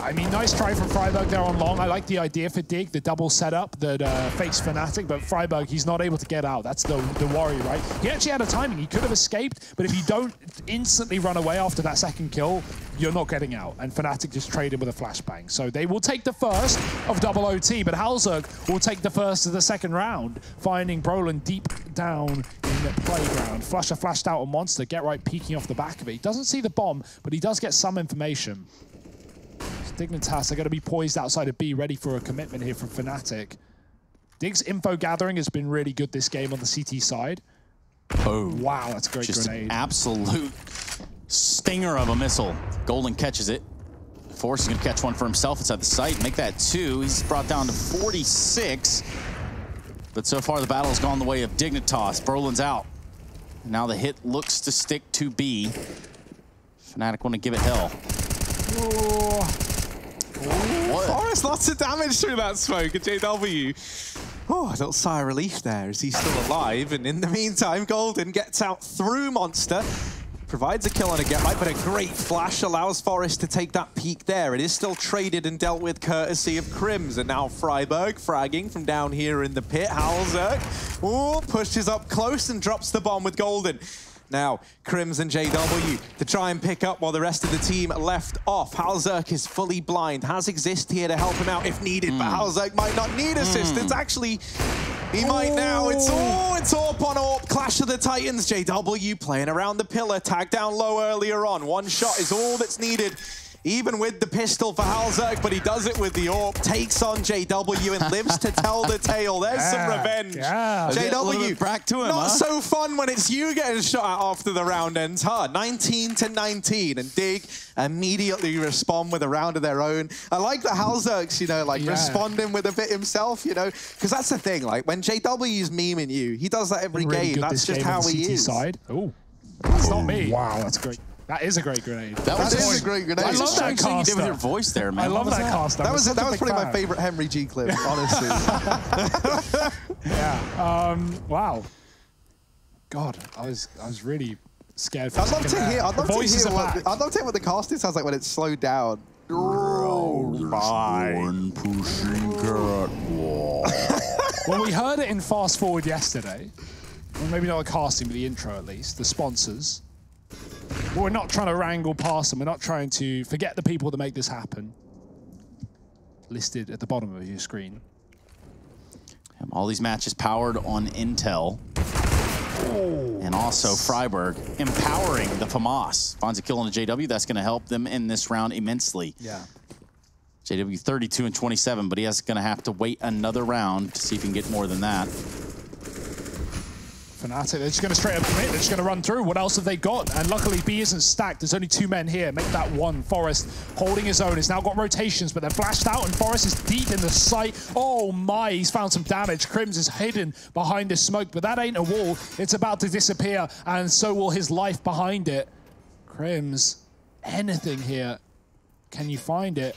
I mean, nice try from Freiburg there on long. I like the idea for Dig, the double setup that fakes Fnatic, but Freiburg, he's not able to get out. That's the worry, right? He actually had a timing. He could have escaped, but if you don't instantly run away after that second kill, you're not getting out. And Fnatic just traded with a flashbang. So they will take the first of double OT, but Halzerk will take the first of the second round, finding Brolin deep down in the playground. Flusher flashed out on Monster. Get Right peeking off the back of it. He doesn't see the bomb, but he does get some information. Dignitas are going to be poised outside of B, ready for a commitment here from Fnatic. Dig's info gathering has been really good this game on the CT side. Oh, wow, that's a great grenade. An absolute stinger of a missile. Golden catches it. Force is going to catch one for himself inside the site, make that 2. He's brought down to 46. But so far, the battle has gone the way of Dignitas. Brolin's out. Now the hit looks to stick to B. Fnatic want to give it hell. Forest, lots of damage through that smoke at JW. Oh, a little sigh of relief there. Is he still alive? And in the meantime, Golden gets out through Monster, provides a kill on a Get Right, but a great flash allows Forest to take that peek there. It is still traded and dealt with courtesy of Crims. And now Freiburg fragging from down here in the pit. Halzerk pushes up close and drops the bomb with Golden. Now, Crims and JW to try and pick up while the rest of the team left off. Halzerk is fully blind. Has Exist here to help him out if needed, but Halzerk might not need assistance. Actually, he might now. It's AWP on AWP. Clash of the Titans. JW playing around the pillar. Tagged down low earlier on. One shot is all that's needed. Even with the pistol for Halzerk, but he does it with the AWP, takes on JW and lives to tell the tale. There's some revenge. Yeah. JW, back to him, not so fun when it's you getting shot at after the round ends, huh? 19-19, and Dig immediately respond with a round of their own. I like that Halzerk's, you know, like responding with a bit himself, you know, because that's the thing, like when JW's memeing you, he does that every really game. That's just how he is. Oh, that's not me. Wow, that's great. That is a great grenade. That is a great grenade. I love that caster. You did with your voice there, man. I love that caster. That was probably my favorite Henry G clip, honestly. Yeah. Wow. God, I was really scared. For I'd love to hear. I'd love to hear what the casting sounds like when it's slowed down. Well, we heard it in Fast Forward yesterday. Well, maybe not the casting, but the intro at least. The sponsors. But we're not trying to wrangle past them. We're not trying to forget the people that make this happen. Listed at the bottom of your screen. All these matches powered on Intel. And also Freiburg empowering the FAMAS. Finds a kill on a JW. That's going to help them in this round immensely. Yeah. JW 32-27, but he is going to have to wait another round to see if he can get more than that. Fnatic, they're just going to straight up commit. They're just going to run through. What else have they got? And luckily, B isn't stacked. There's only 2 men here. Make that 1. Forest holding his own. He's now got rotations, but they're flashed out, and Forest is deep in the site. Oh my, he's found some damage. Crims is hidden behind this smoke, but that ain't a wall. It's about to disappear, and so will his life behind it. Crims, anything here. Can you find it?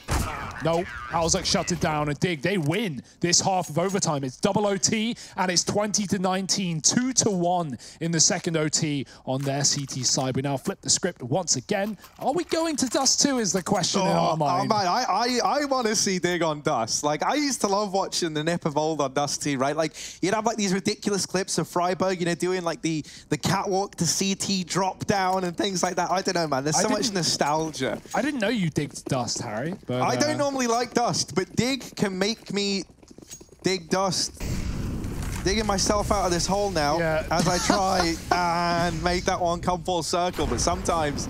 No, Halzak shut it down, and Dig, they win this half of overtime. It's double OT, and it's 20-19, 2-1 in the second OT on their CT side. We now flip the script once again. Are we going to Dust 2 is the question in our mind. Oh man, I want to see Dig on Dust. Like, I used to love watching the Nip of old on Dust 2, right? Like, you'd have like these ridiculous clips of Freiburg, you know, doing like the catwalk to CT drop down and things like that. I don't know, man. There's so much nostalgia. I didn't know you digged Dust, Harry. But I don't normally like Dust, but Dig can make me dig Dust. Digging myself out of this hole now as I try and make that one come full circle, but sometimes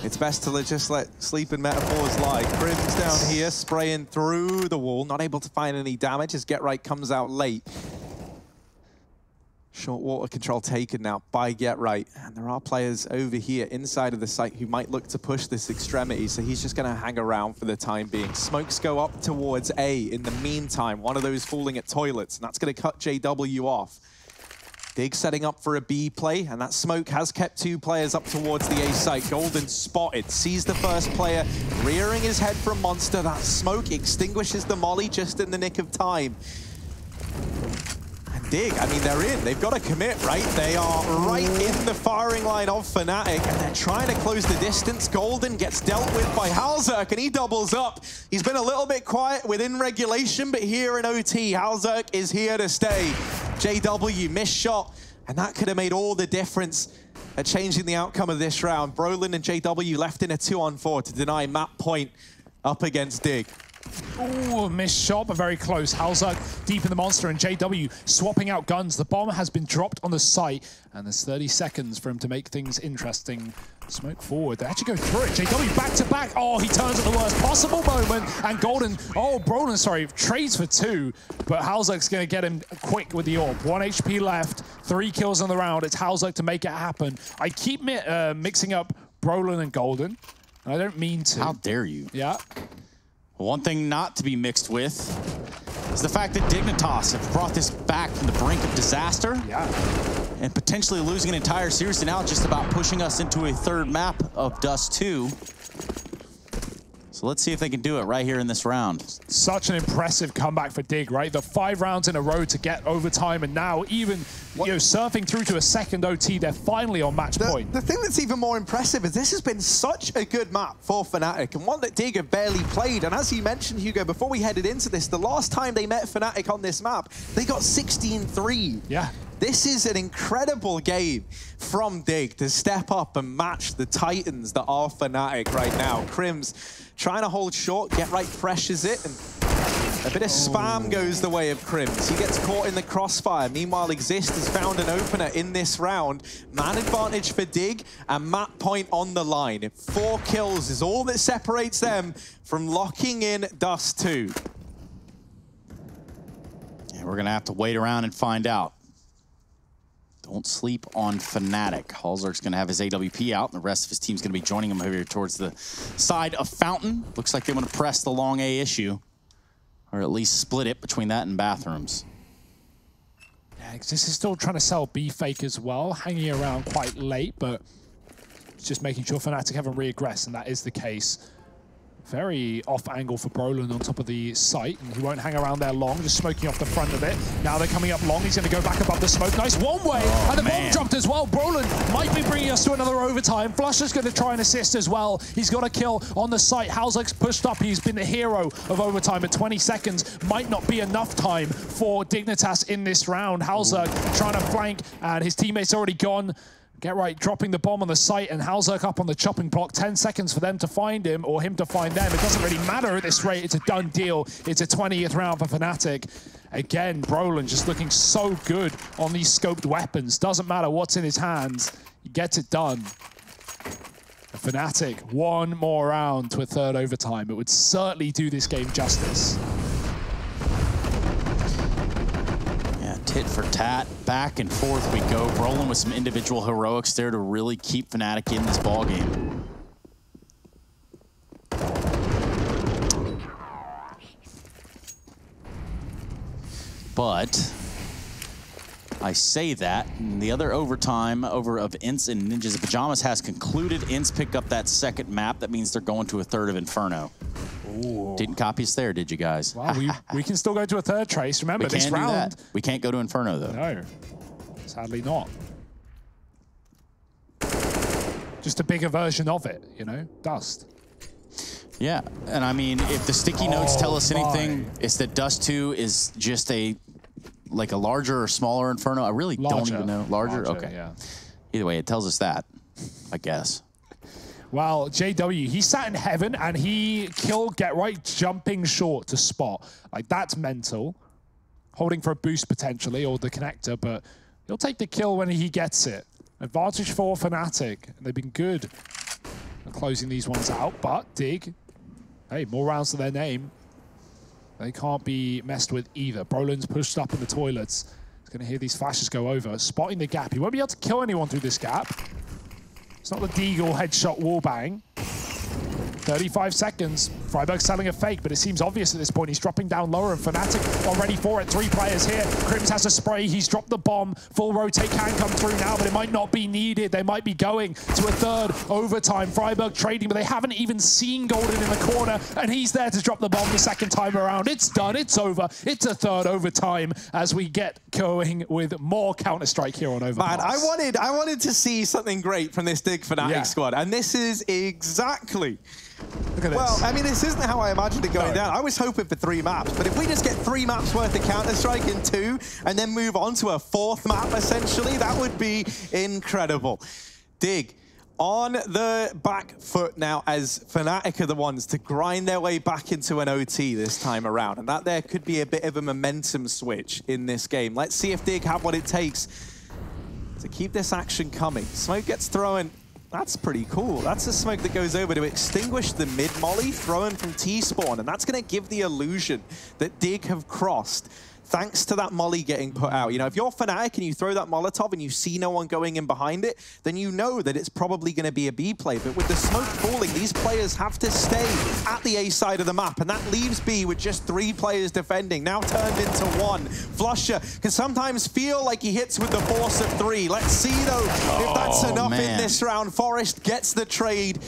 it's best to just let sleep and metaphors lie. Crims down here, spraying through the wall, not able to find any damage as Get Right comes out late. Short water control taken now by Get Right. And there are players over here inside of the site who might look to push this extremity, so he's just going to hang around for the time being. Smokes go up towards A in the meantime. One of those falling at toilets, and that's going to cut JW off. Dig setting up for a B play, and that smoke has kept 2 players up towards the A site. Golden spotted, sees the first player rearing his head from Monster. That smoke extinguishes the molly just in the nick of time. Dig, I mean, they're in. They've got to commit, right? They are right in the firing line of Fnatic, and they're trying to close the distance. Golden gets dealt with by Halzak, and he doubles up. He's been a little bit quiet within regulation, but here in OT, Halzak is here to stay. JW, missed shot, and that could have made all the difference at changing the outcome of this round. Brolin and JW left in a 2-on-4 to deny map point up against Dig. Ooh, missed shot, but very close. Halzak deep in the monster, and JW swapping out guns. The bomb has been dropped on the site, and there's 30 seconds for him to make things interesting. Smoke forward. They actually go through it. JW back to back. Oh, he turns at the worst possible moment, and Golden, Brolin, sorry, trades for 2, but Halzak's going to get him quick with the AWP. 1 HP left, 3 kills on the round. It's Halzak to make it happen. I keep mixing up Brolin and Golden. I don't mean to. How dare you? Yeah. One thing not to be mixed with is the fact that Dignitas have brought this back from the brink of disaster. Yeah. And potentially losing an entire series to now just about pushing us into a 3rd map of Dust 2. So let's see if they can do it right here in this round. Such an impressive comeback for Dig, right? The 5 rounds in a row to get overtime, and now even surfing through to a second OT, they're finally on match point. The thing that's even more impressive is this has been such a good map for Fnatic, and one that Dig have barely played. And as you mentioned, Hugo, before we headed into this, the last time they met Fnatic on this map, they got 16-3. Yeah. This is an incredible game from Dig to step up and match the Titans that are Fnatic right now. Crims trying to hold short, Get Right pressures it, and a bit of spam goes the way of Crims. He gets caught in the crossfire. Meanwhile, Exist has found an opener in this round. Man advantage for Dig, and map point on the line. 4 kills is all that separates them from locking in Dust 2. Yeah, we're going to have to wait around and find out. Don't sleep on Fnatic. Halzak's going to have his AWP out, and the rest of his team's going to be joining him over here towards the side of Fountain. Looks like they want to press the long A issue, or at least split it between that and bathrooms. Yeah, this is still trying to sell B fake as well, hanging around quite late, but it's just making sure Fnatic haven't regressed, and that is the case. Very off angle for Brolin on top of the site, and he won't hang around there long, just smoking off the front of it. Now they're coming up long, he's going to go back above the smoke. Nice one way, and the bomb dropped as well. Brolin might be bringing us to another overtime. Flusher's going to try and assist as well. He's got a kill on the site. Halzak's pushed up. He's been the hero of overtime at 20 seconds. Might not be enough time for Dignitas in this round. Halzak trying to flank, and his teammate's already gone. Get Right dropping the bomb on the site, and Halzak up on the chopping block. 10 seconds for them to find him, or him to find them. It doesn't really matter at this rate. It's a done deal. It's a 20th round for Fnatic. Again, Brolin just looking so good on these scoped weapons. Doesn't matter what's in his hands. He gets it done. Fnatic, 1 more round to a 3rd overtime. It would certainly do this game justice. tit for tat. Back and forth we go. Brolin with some individual heroics there to really keep Fnatic in this ballgame. But I say that, and the other overtime over of Ints and Ninjas of Pajamas has concluded. Ints pick up that second map. That means they're going to a third of Inferno. Ooh. Didn't copy us there, did you guys? Well, we can still go to a third Trace. Remember, this round... We can't go to Inferno, though. No, sadly not. Just a bigger version of it, you know? Dust. Yeah, and I mean, if the sticky notes tell us anything, it's that Dust 2 is just a larger or smaller Inferno. I really don't even know. Larger? Okay. Yeah. Either way, it tells us that, I guess. Well, JW, he sat in heaven and he killed Get Right jumping short to spot. Like, that's mental. Holding for a boost potentially, or the connector, but he'll take the kill when he gets it. Advantage for Fnatic. They've been good at closing these ones out, but Dig, hey, more rounds to their name. They can't be messed with either. Brolin's pushed up in the toilets. He's going to hear these flashes go over, spotting the gap. He won't be able to kill anyone through this gap. It's not the Deagle headshot wallbang. 35 seconds. Freiburg selling a fake, but it seems obvious at this point. He's dropping down lower, and Fnatic are ready for it. 3 players here. Crims has a spray. He's dropped the bomb. Full rotate can come through now, but it might not be needed. They might be going to a third overtime. Freiburg trading, but they haven't even seen Golden in the corner, and he's there to drop the bomb the second time around. It's done. It's over. It's a third overtime as we get going with more Counter-Strike here on Overpass. Man, I wanted to see something great from this Dig Fnatic squad, and this is exactly... Look at this. Well, I mean, this isn't how I imagined it going down. I was hoping for 3 maps, but if we just get 3 maps worth of Counter-Strike in 2 and then move on to a 4th map, essentially, that would be incredible. Dig on the back foot now as Fnatic are the ones to grind their way back into an OT this time around, and that there could be a bit of a momentum switch in this game. Let's see if Dig have what it takes to keep this action coming. Smoke gets thrown. That's pretty cool. That's a smoke that goes over to extinguish the mid-molly thrown from T-spawn, and that's going to give the illusion that Dig have crossed thanks to that molly getting put out. You know, if you're Fnatic and you throw that Molotov and you see no one going in behind it, then you know that it's probably going to be a B play. But with the smoke falling, these players have to stay at the A side of the map, and that leaves B with just 3 players defending, now turned into 1. Flusher can sometimes feel like he hits with the force of 3. Let's see, though, if that's enough in this round. Forest gets the trade,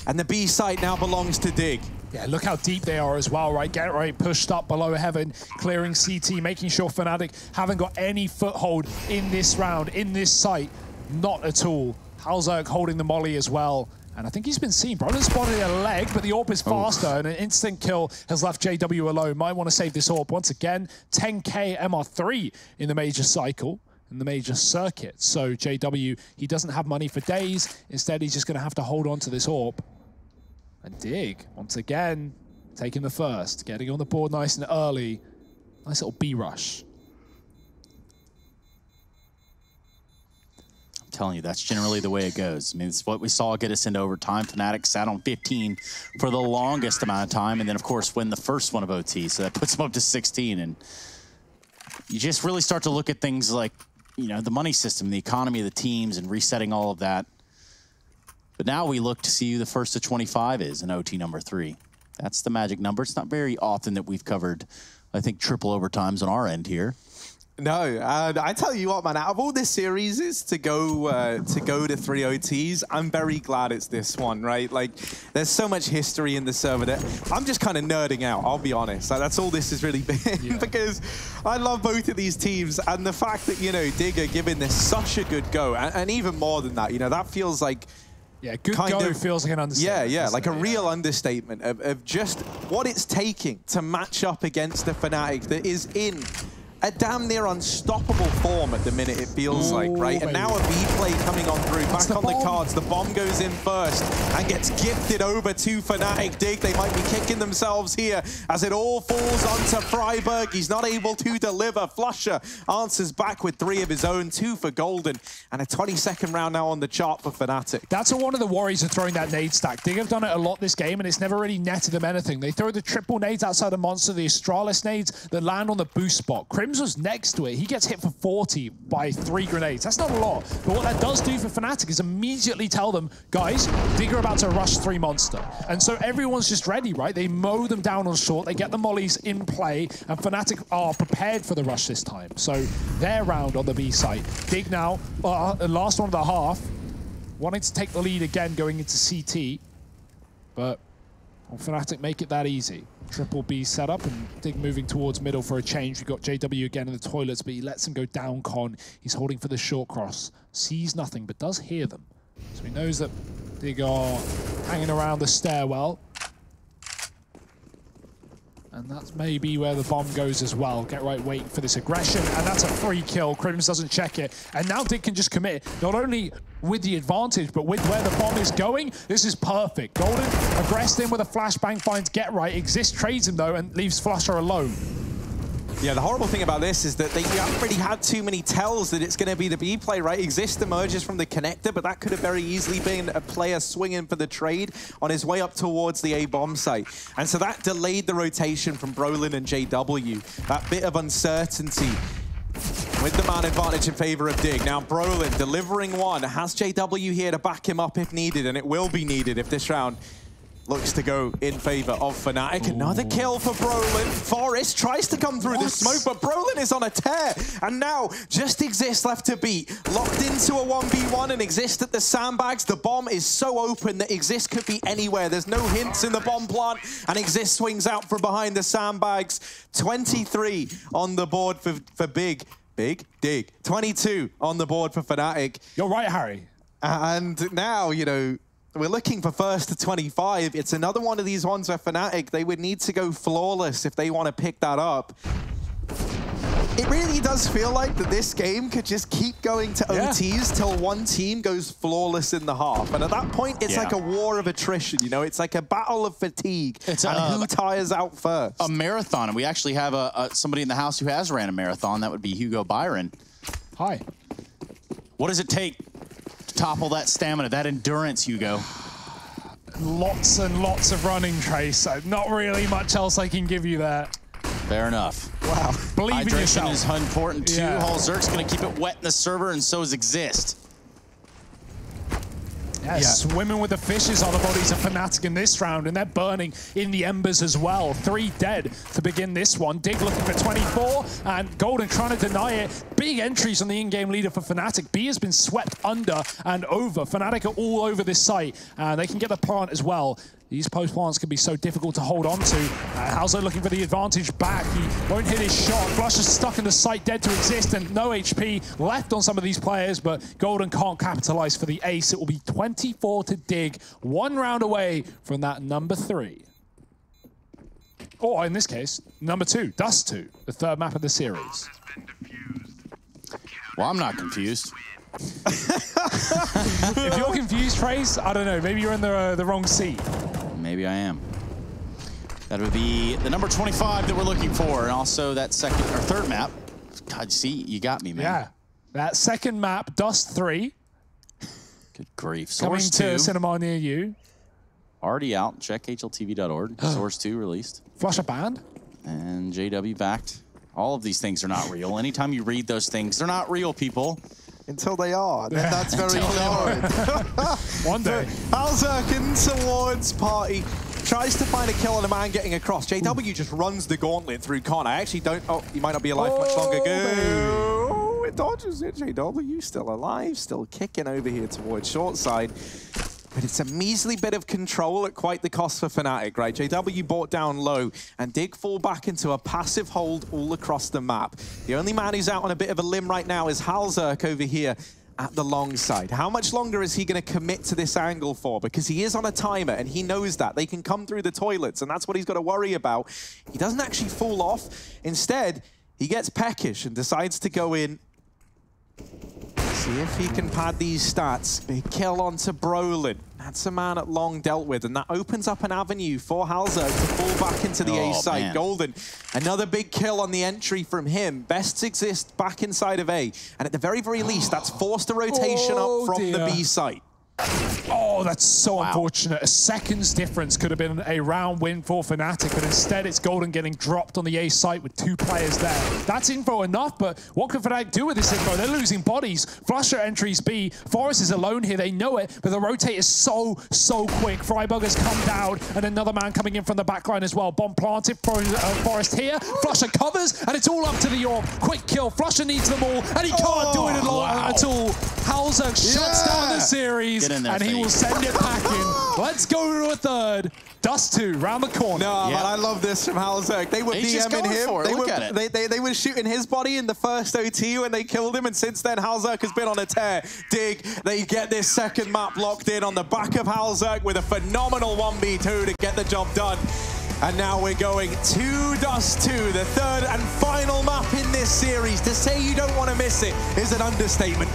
and the B side now belongs to Dig. Yeah, look how deep they are as well, right? Get Right pushed up below heaven, clearing CT, making sure Fnatic haven't got any foothold in this round, in this site. Not at all. Halzerk holding the molly as well. And I think he's been seen. Brolin spotted a leg, but the AWP is faster, and an instant kill has left JW alone. Might want to save this AWP once again. 10K MR3 in the major cycle, in the major circuit. So JW, he doesn't have money for days. Instead, he's just going to have to hold on to this AWP. And Dig, once again, taking the first, getting on the board nice and early. Nice little B rush. I'm telling you, that's generally the way it goes. I mean, it's what we saw get us into overtime. Fnatic sat on 15 for the longest amount of time, and then, of course, win the first one of OT. So that puts them up to 16. And you just really start to look at things like, you know, the money system, the economy of the teams, and resetting all of that. But now we look to see who the first to 25 is in OT number 3. That's the magic number. It's not very often that we've covered, I think, triple overtimes on our end here. No, I tell you what, man, out of all this series is to go to 3 OTs, I'm very glad it's this one, right? Like, there's so much history in the server that I'm just kind of nerding out, I'll be honest. Like, that's all this has really been, because I love both of these teams, and the fact that, you know, Dig are giving this such a good go, and even more than that, you know, that feels like... Yeah, good go feels like an understatement. Yeah, like a real understatement of just what it's taking to match up against a Fnatic that is in a damn near unstoppable form at the minute, it feels like, right? And now a B play coming on through, back on the cards. The bomb goes in first and gets gifted over to Fnatic. Dig, they might be kicking themselves here as it all falls onto Freiburg. He's not able to deliver. Flusher answers back with 3 of his own, 2 for Golden, and a 22nd round now on the chart for Fnatic. That's one of the worries of throwing that nade stack. Dig have done it a lot this game, and it's never really netted them anything. They throw the triple nades outside the monster, the Astralis nades that land on the boost spot. Crims Crims was next to it. He gets hit for 40 by 3 grenades. That's not a lot. But what that does do for Fnatic is immediately tell them, guys, Dig are about to rush 3 Monster. And so everyone's just ready, right? They mow them down on short. They get the mollies in play. And Fnatic are prepared for the rush this time. So they're round on the B site. Dig now, last one of the half, wanting to take the lead again going into CT. But will Fnatic make it that easy? Triple B setup and Dig moving towards middle for a change. We've got JW again in the toilets, but he lets him go down con. He's holding for the short cross. Sees nothing, but does hear them. So he knows that Dig are hanging around the stairwell. And that's maybe where the bomb goes as well. Get right waiting for this aggression, and that's a free kill. Crims doesn't check it, and now Dig can just commit, not only with the advantage, but with where the bomb is going. This is perfect. Golden aggressed in with a flashbang, finds Get Right. Exist trades him though, and leaves Flusher alone. Yeah, the horrible thing about this is that they haven't really had too many tells that it's going to be the B play, right? Exist emerges from the connector, but that could have very easily been a player swinging for the trade on his way up towards the A bomb site. And so that delayed the rotation from Brolin and JW. That bit of uncertainty with the man advantage in favor of Dig. Now Brolin delivering one, has JW here to back him up if needed, and it will be needed if this round looks to go in favor of Fnatic. Another kill for Brolin. Forest tries to come through the smoke, but Brolin is on a tear. And now just Exist left to beat. Locked into a 1v1 and Exist at the sandbags. The bomb is so open that Exist could be anywhere. There's no hints in the bomb plant, and Exist swings out from behind the sandbags. 23 on the board for Dig. 22 on the board for Fnatic. You're right, Harry. And now, you know, we're looking for first to 25. It's another one of these ones where Fnatic, they would need to go flawless if they want to pick that up. It really does feel like that this game could just keep going to OTs till one team goes flawless in the half. And at that point, it's like a war of attrition, you know? It's like a battle of fatigue. It's and who tires out first. A marathon. And we actually have somebody in the house who has ran a marathon. That would be Hugo Byron. Hi. What does it take to topple that stamina, that endurance, Hugo? Lots and lots of running, Trace. Not really much else I can give you there. Fair enough. Wow. Believe in yourself. Hydration is important too. Yeah. Zerk's going to keep it wet in the server, and so is Exist. Yeah, swimming with the fishes are the bodies of Fnatic in this round, and they're burning in the embers as well. 3 dead to begin this one. Dig looking for 24, and Golden trying to deny it. Big entries on the in-game leader for Fnatic. B has been swept under and over. Fnatic are all over this site, and they can get the plant as well. These post plants can be so difficult to hold on to. Halzo looking for the advantage back. He won't hit his shot. Flush is stuck in the site, dead to Exist, and no HP left on some of these players, but Golden can't capitalize for the ace. It will be 24 to Dig, 1 round away from that number 3. Or in this case, number 2, Dust 2, the 3rd map of the series. Well, I'm not confused. If you're confused, Trace, I don't know, maybe you're in the wrong seat. Maybe I am. That would be the number 25 that we're looking for, and also that 2nd or 3rd map. God, see, you got me, man. Yeah, that 2nd map, Dust 3. Good grief. Coming Source to 2. cinema near you. Already out. Check hltv.org. Source 2 released. Flush a band. And JW backed. All of these things are not real. Anytime you read those things, they're not real, people. Until they are. Yeah. That's very hard. One day. Alzerkin towards Party. Tries to find a kill on a man getting across. JW just runs the gauntlet through Con. I actually don't... Oh, he might not be alive much longer. Go. It dodges it. JW still alive. Still kicking over here towards short side. But it's a measly bit of control at quite the cost for Fnatic, right? JW bought down low, and Dig fall back into a passive hold all across the map. The only man who's out on a bit of a limb right now is Halzerk over here at the long side. How much longer is he going to commit to this angle for? Because he is on a timer, and he knows that. They can come through the toilets, and that's what he's got to worry about. He doesn't actually fall off. Instead, he gets peckish and decides to go in. See if he can pad these stats. Big kill onto Brolin. That's a man at long dealt with, and that opens up an avenue for Halzerk to fall back into the A site. Man. Golden, another big kill on the entry from him. Bests Exist back inside of A, and at the very, very least, that's forced a rotation up from the B site. Oh, that's so unfortunate. A second's difference could have been a round win for Fnatic, but instead it's Golden getting dropped on the A site with 2 players there. That's info enough, but what can Fnatic do with this info? They're losing bodies. Flusher entries B. Forest is alone here, they know it, but the rotate is so quick. Freiburg has come down, and another man coming in from the backline as well. Bomb planted for Forest here. Flusher covers, and it's all up to the York. Quick kill. Flusher needs them all, and he can't do it at all. Halzerg shuts down the series, and he will send it packing. Let's go to a third. Dust 2 round the corner. No, but I love this from Halzerg. They were DMing him. They were shooting his body in the first OT when they killed him, and since then Halzerg has been on a tear. Dig, they get this second map locked in on the back of Halzerg with a phenomenal 1v2 to get the job done. And now we're going to Dust 2, the third and final map in this series. To say you don't want to miss it is an understatement.